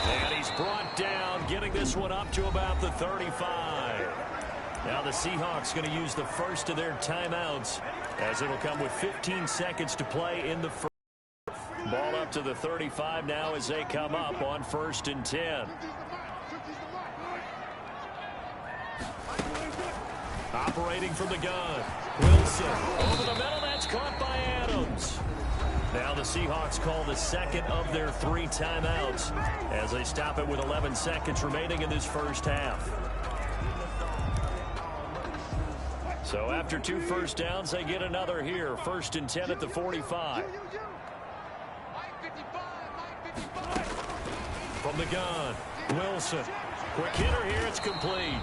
And he's brought down, getting this one up to about the 35. Now the Seahawks going to use the first of their timeouts as it'll come with 15 seconds to play in the first. Ball up to the 35 now as they come up on 1st and 10. Operating from the gun. Wilson over the middle. That's caught by Adams. Now the Seahawks call the 2nd of their 3 timeouts as they stop it with 11 seconds remaining in this first half. So after 2 first downs, they get another here. 1st and 10 at the 45. From the gun, Wilson. Quick hitter here, it's complete.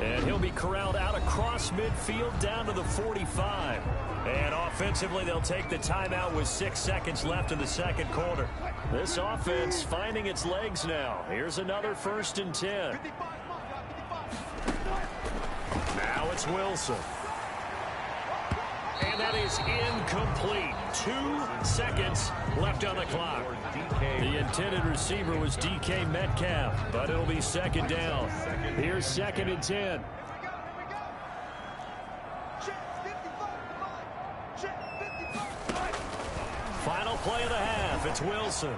And he'll be corralled out across midfield down to the 45. And offensively, they'll take the timeout with 6 seconds left in the 2nd quarter. This offense finding its legs now. Here's another 1st and 10. Now it's Wilson. And that is incomplete. 2 seconds left on the clock. The intended receiver was DK Metcalf, but it'll be 2nd down. Here's 2nd and 10. Final play of the half. It's Wilson.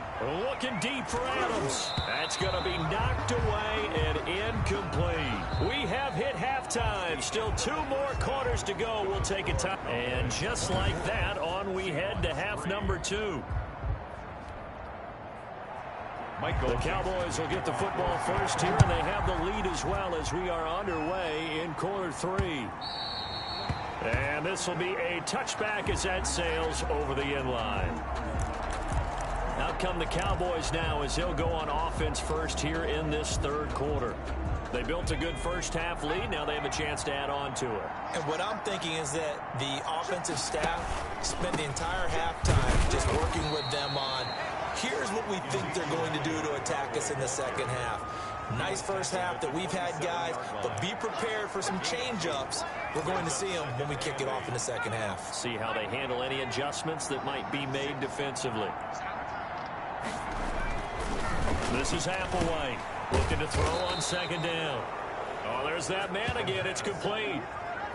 Looking deep for Adams. That's going to be knocked away and incomplete. We have hit halftime. Still 2 more quarters to go. We'll take a time. And just like that, on we head to half number 2. The Cowboys will get the football first here, and they have the lead as well as we are underway in quarter 3. And this will be a touchback as that sails over the end line. Out come the Cowboys now as they'll go on offense first here in this 3rd quarter. They built a good first-half lead. Now they have a chance to add on to it. And what I'm thinking is that the offensive staff spent the entire halftime just working with them on, here's what we think they're going to do to attack us in the second half. Nice first half that we've had, guys, but be prepared for some change-ups. We're going to see them when we kick it off in the second half. See how they handle any adjustments that might be made defensively. This is Applewhite looking to throw on second down. Oh, there's that man again. It's complete.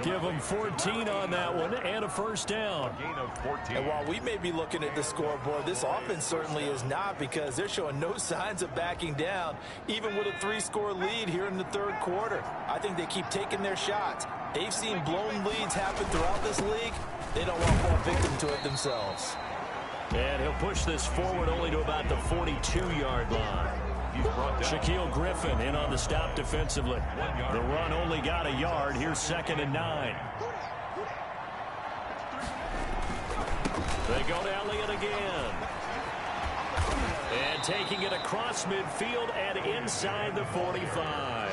Give them 14 on that one and a first down. Gain of 14. And while we may be looking at the scoreboard, this offense certainly is not, because they're showing no signs of backing down, even with a 3-score lead here in the third quarter. I think they keep taking their shots. They've seen blown leads happen throughout this league. They don't want to fall victim to it themselves. And he'll push this forward only to about the 42-yard line. Shaquille Griffin in on the stop defensively. The run only got a yard. Here's 2nd and 9. They go to Elliott again. And taking it across midfield and inside the 45.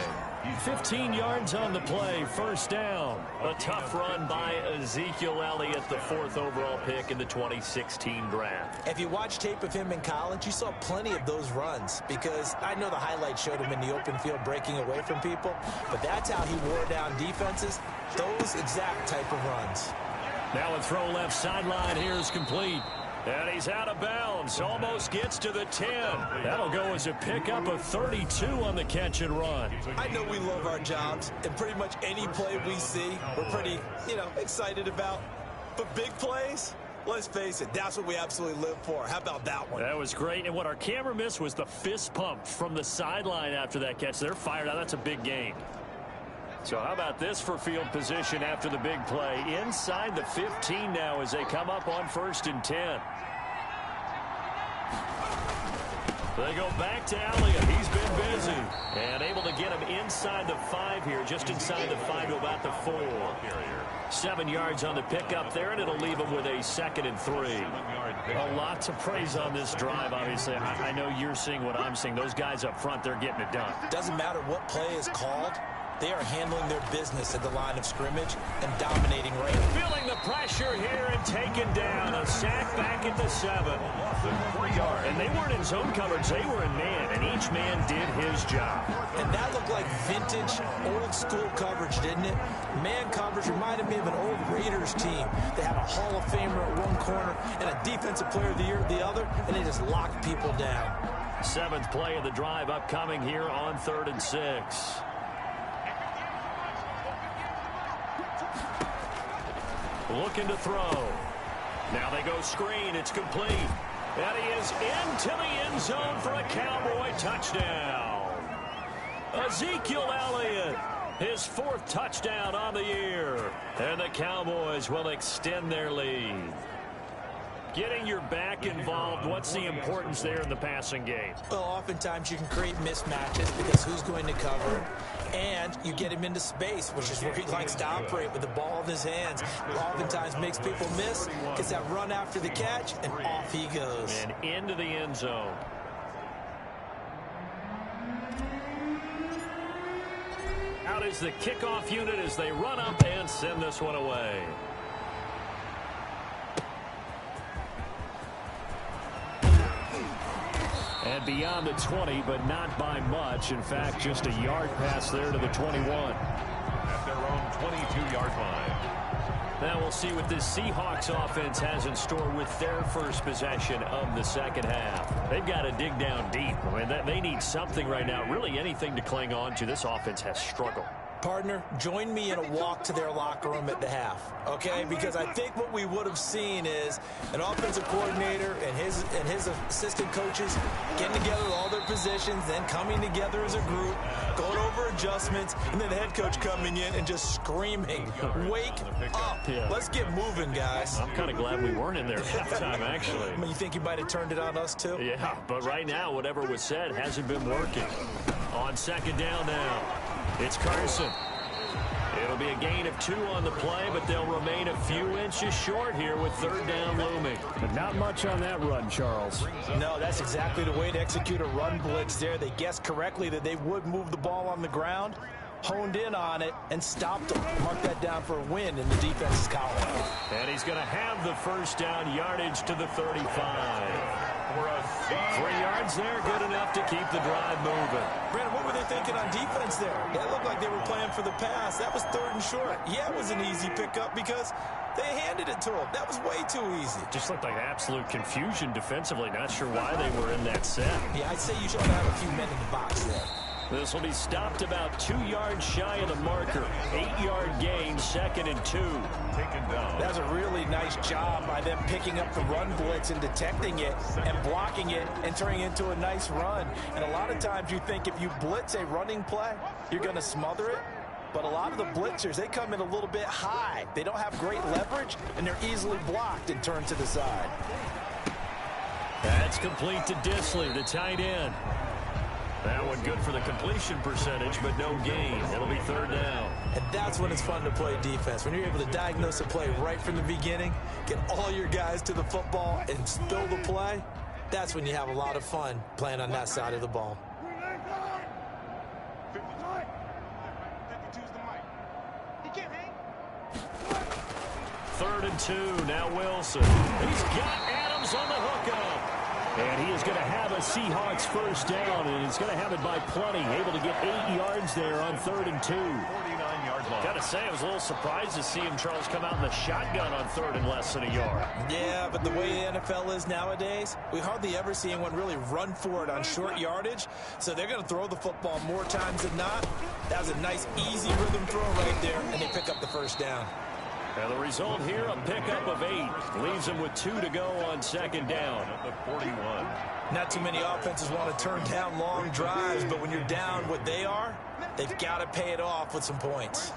15 yards on the play, first down. A tough run by Ezekiel Elliott, the 4th overall pick in the 2016 draft. If you watch tape of him in college, you saw plenty of those runs, because I know the highlights showed him in the open field breaking away from people, but that's how he wore down defenses, those exact type of runs. Now a throw left sideline here is complete. And he's out of bounds. Almost gets to the 10. That'll go as a pickup of 32 on the catch and run. I know we love our jobs, and pretty much any play we see, we're pretty, excited about. But big plays, let's face it, that's what we absolutely live for. How about that one? That was great. And what our camera missed was the fist pump from the sideline after that catch. They're fired out. That's a big gain. So how about this for field position after the big play? Inside the 15 now as they come up on 1st and 10. They go back to Elliott. He's been busy. And able to get him inside the 5 here, just inside the 5 to about the 4. 7 yards on the pickup there, and it'll leave him with a 2nd and 3. A lot to praise on this drive, obviously. I know you're seeing what I'm seeing. Those guys up front, they're getting it done. Doesn't matter what play is called. They are handling their business at the line of scrimmage and dominating right now. Feeling the pressure here and taken down. A sack back at the 7. And they weren't in zone coverage. They were in man, and each man did his job. And that looked like vintage, old-school coverage, didn't it? Man coverage reminded me of an old Raiders team. They had a Hall of Famer at one corner and a Defensive Player of the Year at the other, and they just locked people down. 7th play of the drive upcoming here on 3rd and 6. Looking to throw. Now they go screen. It's complete. And he is into the end zone for a Cowboy touchdown. Ezekiel Elliott, his 4th touchdown on the year. And the Cowboys will extend their lead. Getting your back involved, what's the importance there in the passing game? Well, oftentimes you can create mismatches because who's going to cover, and you get him into space, which is where he likes to operate with the ball in his hands. Oftentimes makes people miss, gets that run after the catch, and off he goes. And into the end zone. Out is the kickoff unit as they run up and send this one away. And beyond the 20, but not by much. In fact, just a yard pass there to the 21. At their own 22-yard line. Now we'll see what this Seahawks offense has in store with their first possession of the second half. They've got to dig down deep. I mean, they need something right now, really anything to cling on to. This offense has struggled. Partner, join me in a walk to their locker room at the half, okay? Because I think what we would have seen is an offensive coordinator and his assistant coaches getting together with all their positions, then coming together as a group, going over adjustments, and then the head coach coming in and just screaming, wake up. Yeah. Let's get moving, guys. I'm kind of glad we weren't in there at halftime, actually. I mean, you think you might have turned it on us, too? Yeah, but right now, whatever was said hasn't been working. On second down now, it's Carson. It'll It'll be a gain of 2 on the play, but they'll remain a few inches short here with third down looming. But not much on that run, Charles. No, that's exactly the way to execute a run blitz there. They guessed correctly that they would move the ball on the ground, honed in on it, and stopped them. Mark that down for a win in the defense's column. And he's going to have the first down, yardage to the 35. 3 yards there, good enough to keep the drive moving. Brandon, what were they thinking on defense there? That looked like they were playing for the pass. That was 3rd and short. Yeah, it was an easy pickup because they handed it to him. That was way too easy. Just looked like absolute confusion defensively. Not sure why they were in that set. Yeah, I'd say you should have a few men in the box there. This will be stopped about 2 yards shy of the marker. 8-yard gain, 2nd and 2. Taken down. That was a really nice job by them picking up the run blitz and detecting it and blocking it and turning it into a nice run. And a lot of times you think if you blitz a running play, you're going to smother it. But a lot of the blitzers, they come in a little bit high. They don't have great leverage, and they're easily blocked and turned to the side. That's complete to Disley, the tight end. That one good for the completion percentage, but no gain. It'll be third down. And that's when it's fun to play defense. When you're able to diagnose a play right from the beginning, get all your guys to the football, and spill the play, that's when you have a lot of fun playing on that side of the ball. Third and 2, now Wilson. He's got Adams on the hookup. And he is going to have a Seahawks first down, and he's going to have it by plenty. Able to get 8 yards there on 3rd and 2. 49-yard line. Got to say, I was a little surprised to see him, Charles, come out in the shotgun on 3rd and less than a yard. Yeah, but the way the NFL is nowadays, we hardly ever see anyone really run for it on short yardage. So they're going to throw the football more times than not. That was a nice, easy rhythm throw right there, and they pick up the first down. And the result here, a pickup of 8. Leaves them with 2 to go on 2nd down. At the 41. Not too many offenses want to turn down long drives, but when you're down what they are, they've got to pay it off with some points.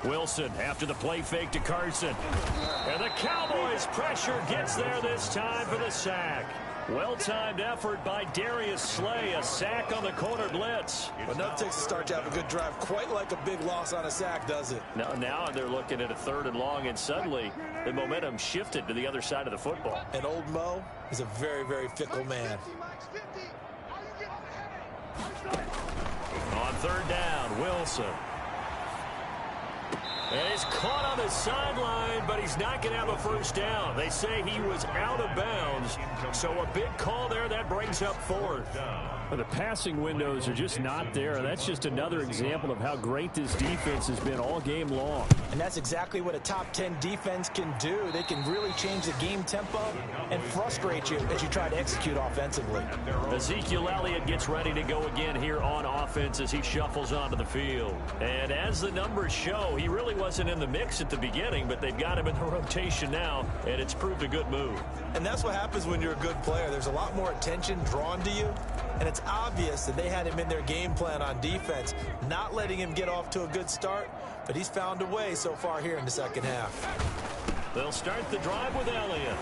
Wilson after the play fake to Carson. And the Cowboys pressure gets there this time for the sack. Well-timed effort by Darius Slay. A sack on the corner blitz. But enough takes a start to have a good drive. Quite like a big loss on a sack, does it? Now they're looking at a 3rd and long, and suddenly the momentum shifted to the other side of the football. And old Mo is a very, very fickle man. On 3rd down, Wilson. And he's caught on the sideline, but he's not going to have a first down. They say he was out of bounds, so a big call there. That brings up 4th. Well, the passing windows are just not there, and that's just another example of how great this defense has been all game long. And that's exactly what a top 10 defense can do. They can really change the game tempo and frustrate you as you try to execute offensively. Ezekiel Elliott gets ready to go again here on offense as he shuffles onto the field. And as the numbers show, he really wasn't in the mix at the beginning, but they've got him in the rotation now, and it's proved a good move. And that's what happens when you're a good player. There's a lot more attention drawn to you, and it's obvious that they had him in their game plan on defense, not letting him get off to a good start, but he's found a way so far here in the second half. They'll start the drive with Elliott.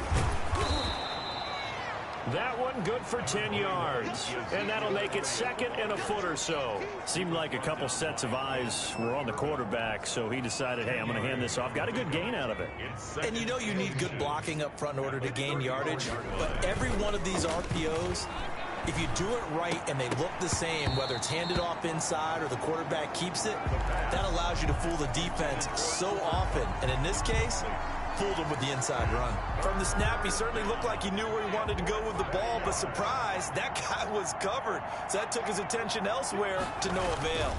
That one good for 10 yards, and that'll make it 2nd and a foot or so. Seemed like a couple sets of eyes were on the quarterback, so he decided, hey, I'm going to hand this off. Got a good gain out of it. And you know you need good blocking up front in order to gain yardage, but every one of these RPOs, if you do it right and they look the same, whether it's handed off inside or the quarterback keeps it, that allows you to fool the defense so often. And in this case, fooled him with the inside run. From the snap, he certainly looked like he knew where he wanted to go with the ball, but surprise, that guy was covered. So that took his attention elsewhere to no avail.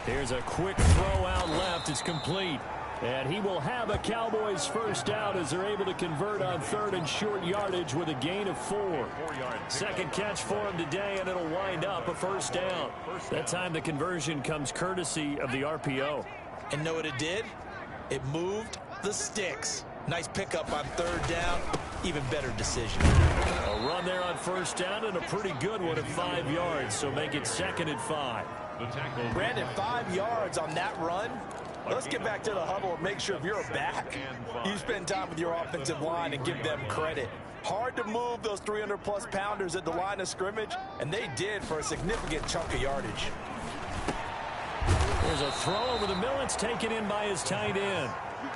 Here's a quick throw out left. It's complete. And he will have a Cowboys first down as they're able to convert on 3rd and short yardage with a gain of 4. Second catch for him today, and it'll wind up a first down. That time the conversion comes courtesy of the RPO. And know what it did? It moved the sticks. Nice pickup on 3rd down. Even better decision. A run there on first down and a pretty good one at 5 yards, so make it 2nd and 5. Brandon, 5 yards on that run. Let's get back to the huddle and make sure if you're a back, you spend time with your offensive line and give them credit. Hard to move those 300-plus pounders at the line of scrimmage, and they did for a significant chunk of yardage. There's a throw over the middle. It's taken in by his tight end.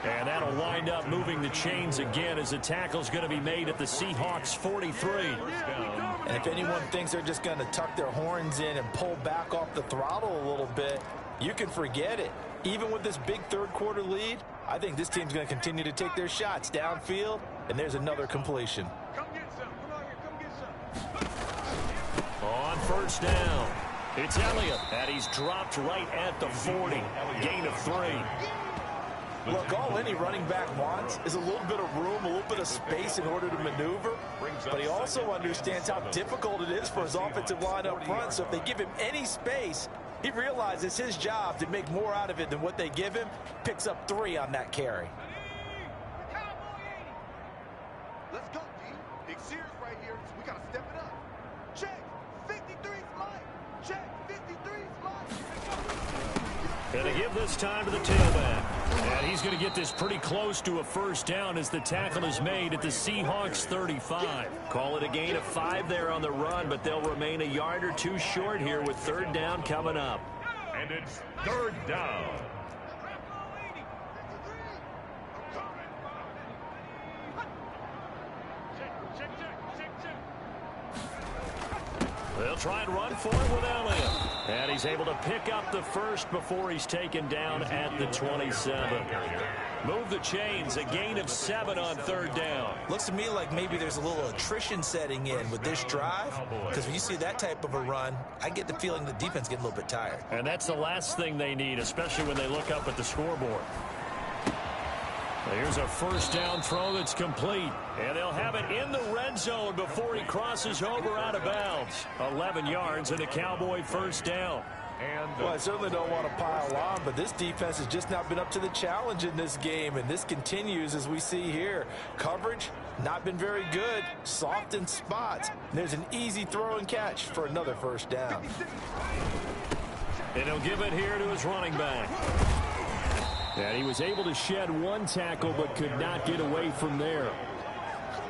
And that'll wind up moving the chains again as the tackle's going to be made at the Seahawks 43. And if anyone thinks they're just going to tuck their horns in and pull back off the throttle a little bit, you can forget it. Even with this big third-quarter lead, I think this team's going to continue to take their shots downfield, and there's another completion. On first down, it's Elliott, and he's dropped right at the 40. Gain of 3. Look, all any running back wants is a little bit of room, a little bit of space in order to maneuver, but he also understands how difficult it is for his offensive line up front, so if they give him any space, he realizes his job to make more out of it than what they give him, picks up 3 on that carry. Let's go, D. Big serious right here. We got to step it up. Check. 53's mine. Check. 53's mine. Going to give this time to the tailback. And he's going to get this pretty close to a first down as the tackle is made at the Seahawks 35. Call it a gain of 5 there on the run, but they'll remain a yard or 2 short here with third down coming up. And it's third down. They'll try and run for it with Elliott. And he's able to pick up the first before he's taken down at the 27. Move the chains, a gain of 7 on third down. Looks to me like maybe there's a little attrition setting in with this drive, because when you see that type of a run, I get the feeling the defense getting a little bit tired. And that's the last thing they need, especially when they look up at the scoreboard. Here's a first down throw that's complete. And they'll have it in the red zone before he crosses over out of bounds. 11 yards and a Cowboy first down. Well, I certainly don't want to pile on, but this defense has just not been up to the challenge in this game, and this continues as we see here. Coverage, not been very good, soft in spots. There's an easy throw and catch for another first down. And he'll give it here to his running back. And he was able to shed 1 tackle but could not get away from there.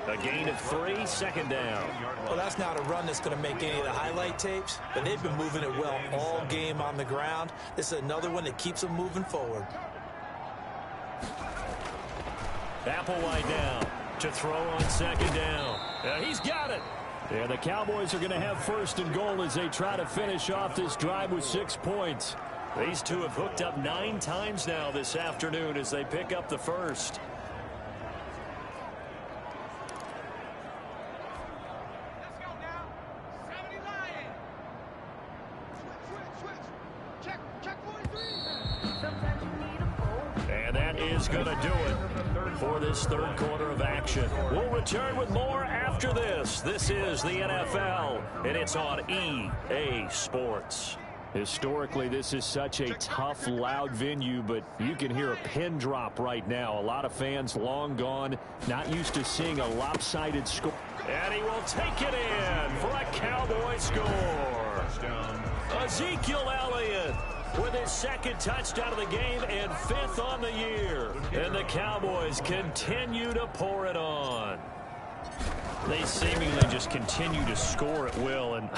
A gain of 3, second down. Well, that's not a run that's going to make any of the highlight tapes, but they've been moving it well all game on the ground. This is another one that keeps them moving forward. Applewhite down to throw on second down. He's got it. And the Cowboys are going to have first and goal as they try to finish off this drive with 6 points. These two have hooked up 9 times now this afternoon as they pick up the first. And that is going to do it for this third quarter of action. We'll return with more after this. This is the NFL, and it's on EA Sports. Historically, this is such a tough, loud venue, but you can hear a pin drop right now. A lot of fans long gone, not used to seeing a lopsided score. And he will take it in for a Cowboy score. Ezekiel Elliott with his second touchdown of the game and 5th on the year. And the Cowboys continue to pour it on. They seemingly just continue to score at will, and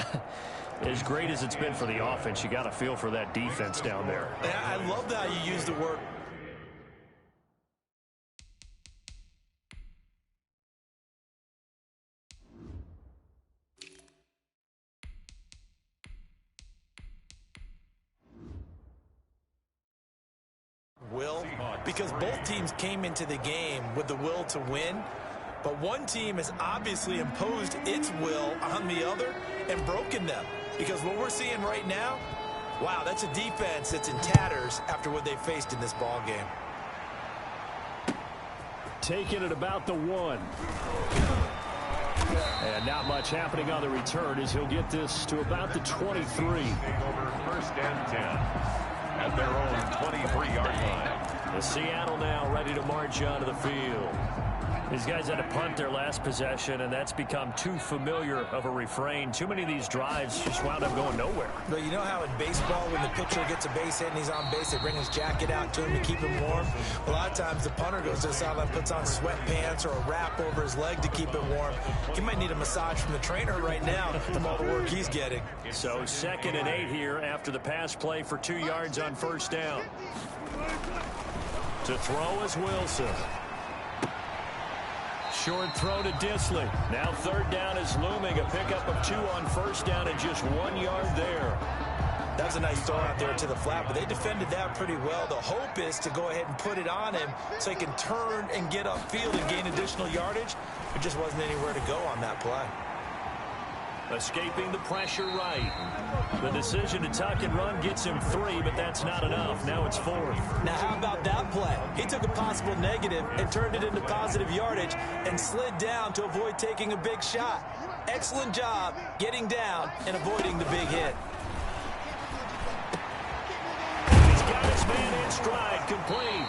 as great as it's been for the offense, you got to feel for that defense down there. I love how you use the word will, because both teams came into the game with the will to win. But one team has obviously imposed its will on the other and broken them. Because what we're seeing right now, wow, that's a defense that's in tatters after what they faced in this ball game. Taking it about the 1. And not much happening on the return as he'll get this to about the 23. Take over first and 10 at their own 23-yard line. Seattle now ready to march onto the field. These guys had to punt their last possession, and that's become too familiar of a refrain. Too many of these drives just wound up going nowhere. But you know how in baseball, when the pitcher gets a base hit and he's on base, they bring his jacket out to him to keep him warm? A lot of times the punter goes to the sideline, puts on sweatpants or a wrap over his leg to keep it warm. He might need a massage from the trainer right now from all the work he's getting. So 2nd and 8 here after the pass play for 2 yards on first down. To throw is Wilson. Short throw to Dissly. Now 3rd down is looming. A pickup of 2 on first down and just 1 yard there. That was a nice throw out there to the flat, but they defended that pretty well. The hope is to go ahead and put it on him so he can turn and get upfield and gain additional yardage. There just wasn't anywhere to go on that play. Escaping the pressure right. The decision to tuck and run gets him 3, but that's not enough. Now it's 4th. Now how about that play? He took a possible negative and turned it into positive yardage and slid down to avoid taking a big shot. Excellent job getting down and avoiding the big hit. He's got his man in stride, complete.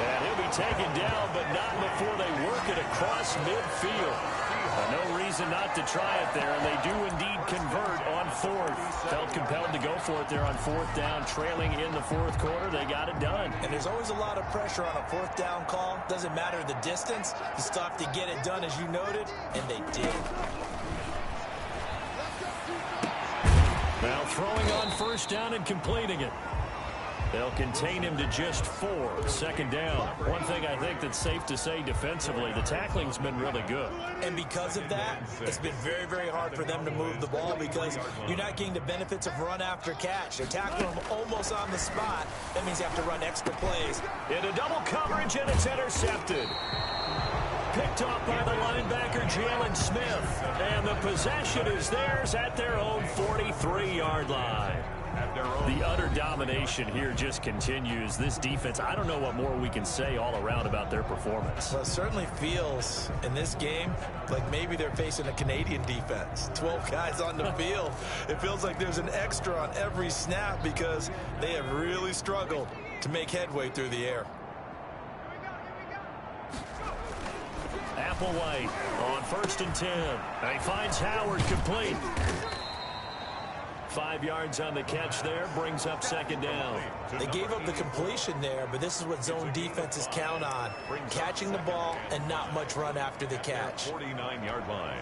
And he'll be taken down, but not before they work it across midfield. No reason not to try it there, and they do indeed convert on 4th. Felt compelled to go for it there on 4th down, trailing in the 4th quarter. They got it done. And there's always a lot of pressure on a 4th down call. Doesn't matter the distance. You still have to get it done, as you noted, and they did. Now throwing on first down and completing it. They'll contain him to just 4. 2nd down. One thing I think that's safe to say defensively, the tackling's been really good. And because of that, it's been very, very hard for them to move the ball because you're not getting the benefits of run after catch. They're tackling him almost on the spot. That means you have to run extra plays. Into double coverage, and it's intercepted. Picked off by the linebacker, Jalen Smith. And the possession is theirs at their own 43-yard line. The utter domination here just continues. This defense, I don't know what more we can say all around about their performance. Well, it certainly feels in this game like maybe they're facing a Canadian defense. 12 guys on the field. It feels like there's an extra on every snap because they have really struggled to make headway through the air. Applewhite on 1st and 10. And he finds Howard complete. 5 yards on the catch there, brings up 2nd down. They gave up the completion there, but this is what zone defenses count on. Catching the ball and not much run after the catch. 49-yard line.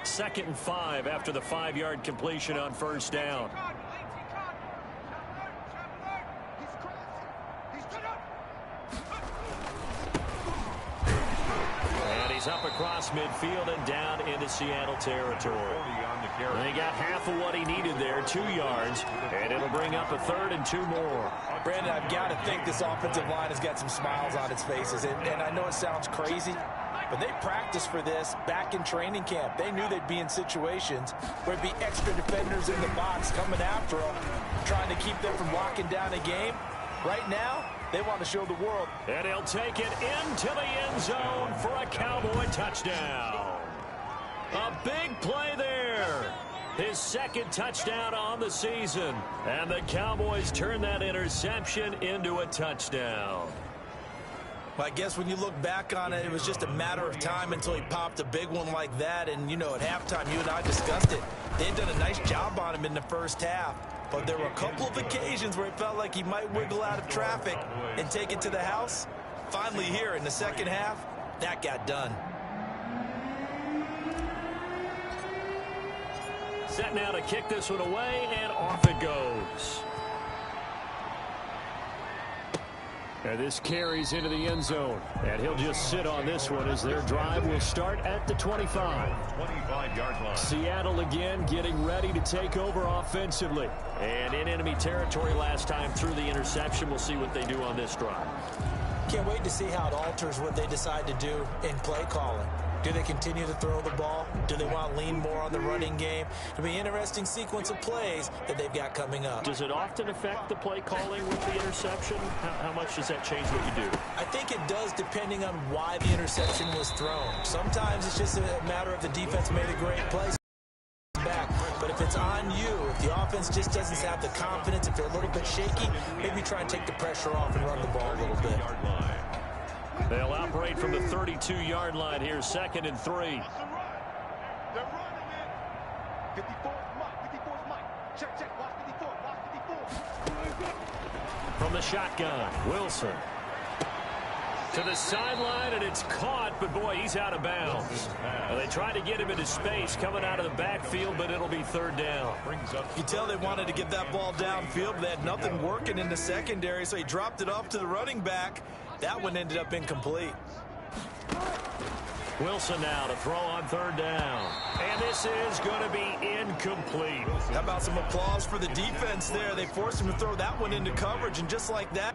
2nd and 5 after the 5-yard completion on first down. And he's up across midfield and down into Seattle territory. They got half of what he needed there, 2 yards, and it'll bring up a 3rd and 2 more. Brandon, I've got to think this offensive line has got some smiles on its faces, and I know it sounds crazy, but they practiced for this back in training camp. They knew they'd be in situations where there'd be extra defenders in the box coming after them, trying to keep them from locking down a game. Right now, they want to show the world. And he'll take it into the end zone for a Cowboy touchdown. A big play there. His 2nd touchdown on the season. And the Cowboys turn that interception into a touchdown. Well, I guess when you look back on it, it was just a matter of time until he popped a big one like that. And, you know, at halftime, you and I discussed it. They had done a nice job on him in the first half. But there were a couple of occasions where it felt like he might wiggle out of traffic and take it to the house. Finally here in the 2nd half, that got done. Set now to kick this one away, and off it goes. And this carries into the end zone. And he'll just sit on this one as their drive will start at the 25. 25-yard line. Seattle again getting ready to take over offensively. And in enemy territory last time through the interception. We'll see what they do on this drive. Can't wait to see how it alters what they decide to do in play calling. Do they continue to throw the ball? Do they want to lean more on the running game? It'll be an interesting sequence of plays that they've got coming up. Does it often affect the play calling with the interception? How much does that change what you do? I think it does depending on why the interception was thrown. Sometimes it's just a matter of the defense made a great play back. But if it's on on you. If the offense just doesn't have the confidence, if they're a little bit shaky, maybe try and take the pressure off and run the ball a little bit. They'll operate from the 32-yard line here, 2nd and 3. They're running it. 54 is Mike. 54 is Mike. Check. Watch 54. Watch 54. From the shotgun, Wilson. To the sideline, and it's caught, but boy, he's out of bounds. They tried to get him into space coming out of the backfield, but it'll be 3rd down. You tell they wanted to get that ball downfield, but they had nothing working in the secondary, so he dropped it off to the running back. That one ended up incomplete. Wilson now to throw on 3rd down. And this is going to be incomplete. How about some applause for the defense there? They forced him to throw that one into coverage, and just like that,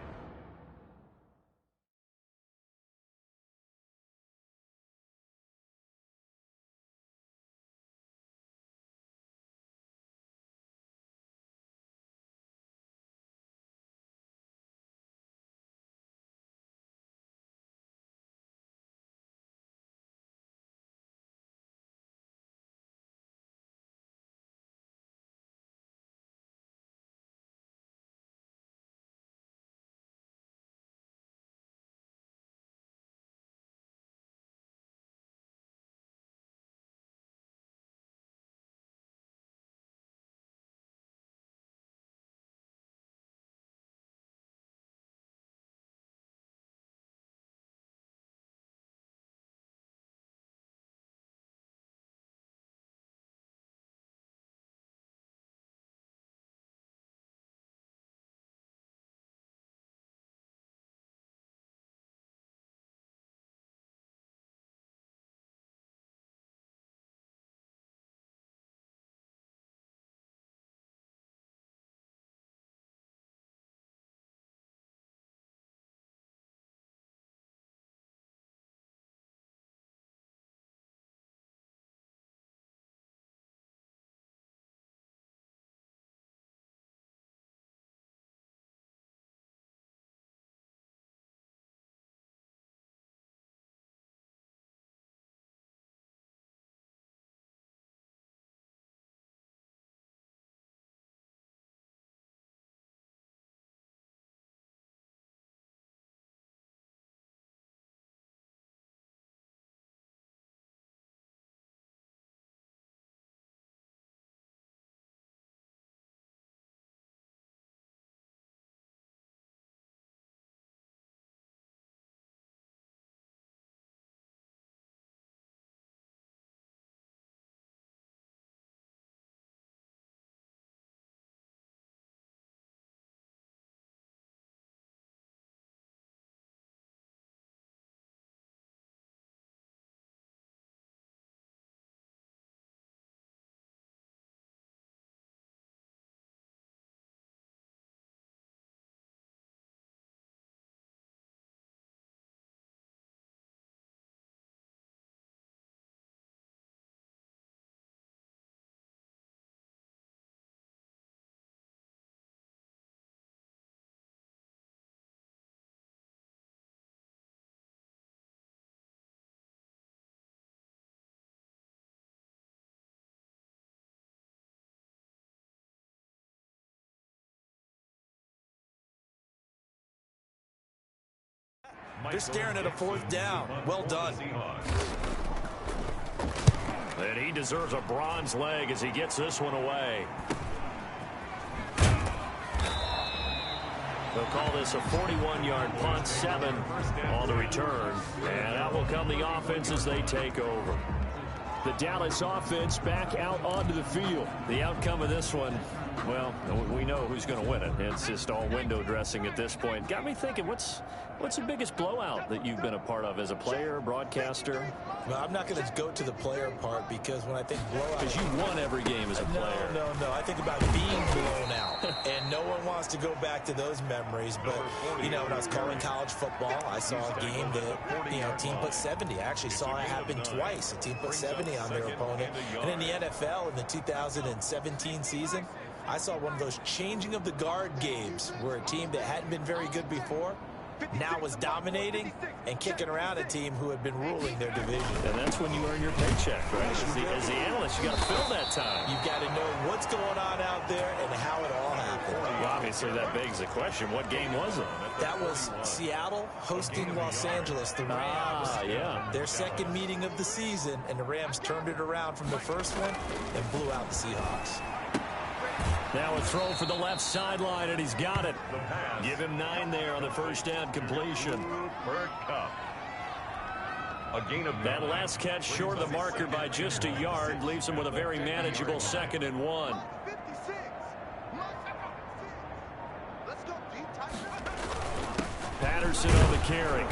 they're staring at a 4th down. Well done. And he deserves a bronze leg as he gets this one away. They'll call this a 41-yard punt, 7 on the return. And out will come the offense as they take over. The Dallas offense back out onto the field. The outcome of this one, well, we know who's going to win it. It's just all window dressing at this point. Got me thinking, what's the biggest blowout that you've been a part of as a player, broadcaster? Well, I'm not going to go to the player part because when I think blowout... Because you won every game as a player. No. I think about being blown out. And no one wants to go back to those memories. But, when I was calling college football, I saw a game that, team put 70. I actually saw it happen twice. A team put 70 on their opponent. And in the NFL, in the 2017 season, I saw one of those changing of the guard games where a team that hadn't been very good before now was dominating and kicking around a team who had been ruling their division. And that's when you earn your paycheck, right? As the analyst, you got to fill that time. You've got to know what's going on out there and how it all happened. Well, obviously, that begs the question, what game was it? That was Seattle hosting Los Angeles. The Rams, yeah. Their second meeting of the season, and the Rams turned it around from the first one and blew out the Seahawks. Now a throw for the left sideline, and he's got it. Give him 9 there on the first down completion. A gain of 9. That last catch short of the marker by just a yard leaves him with a very manageable 2nd and 1. Patterson on the carry,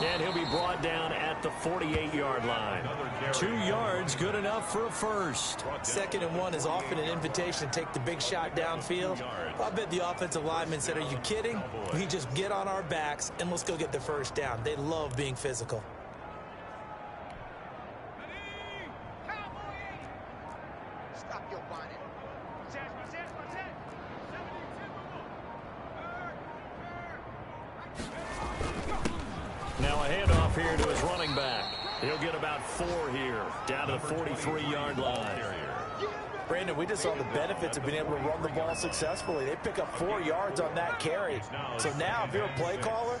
and he'll be brought down at the 48-yard line. 2 yards, good enough for a first. 2nd and 1 is often an invitation to take the big shot downfield. I bet the offensive lineman said, "Are you kidding? We just get on our backs and let's go get the first down." They love being physical. Now a handoff here to his running back. He'll get about 4 here, down to the 43-yard line. Brandon, we just saw the benefits of being able to run the ball successfully. They pick up 4 yards on that carry. So now, if you're a play caller,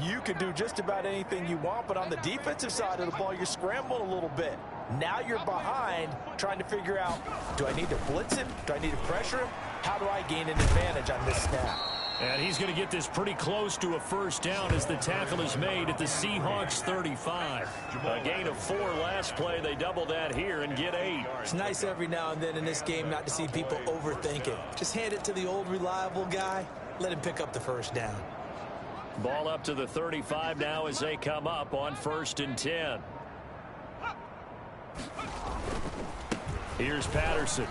you can do just about anything you want. But on the defensive side of the ball, you're scrambling a little bit. Now you're behind, trying to figure out, do I need to blitz him? Do I need to pressure him? How do I gain an advantage on this snap? And he's going to get this pretty close to a first down as the tackle is made at the Seahawks 35. A gain of 4 last play. They double that here and get 8. It's nice every now and then in this game not to see people overthink it. Just hand it to the old reliable guy. Let him pick up the first down. Ball up to the 35 now as they come up on 1st and 10. Here's Patterson.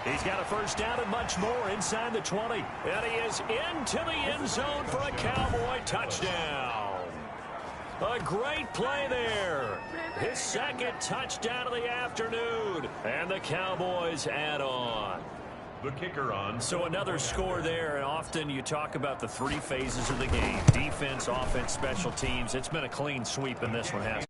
He's got a first down and much more inside the 20. And he is into the end zone for a Cowboy touchdown. A great play there. His 2nd touchdown of the afternoon. And the Cowboys add on. The kicker on. So another score there, and often you talk about the 3 phases of the game. Defense, offense, special teams. It's been a clean sweep in this one, hasn't it?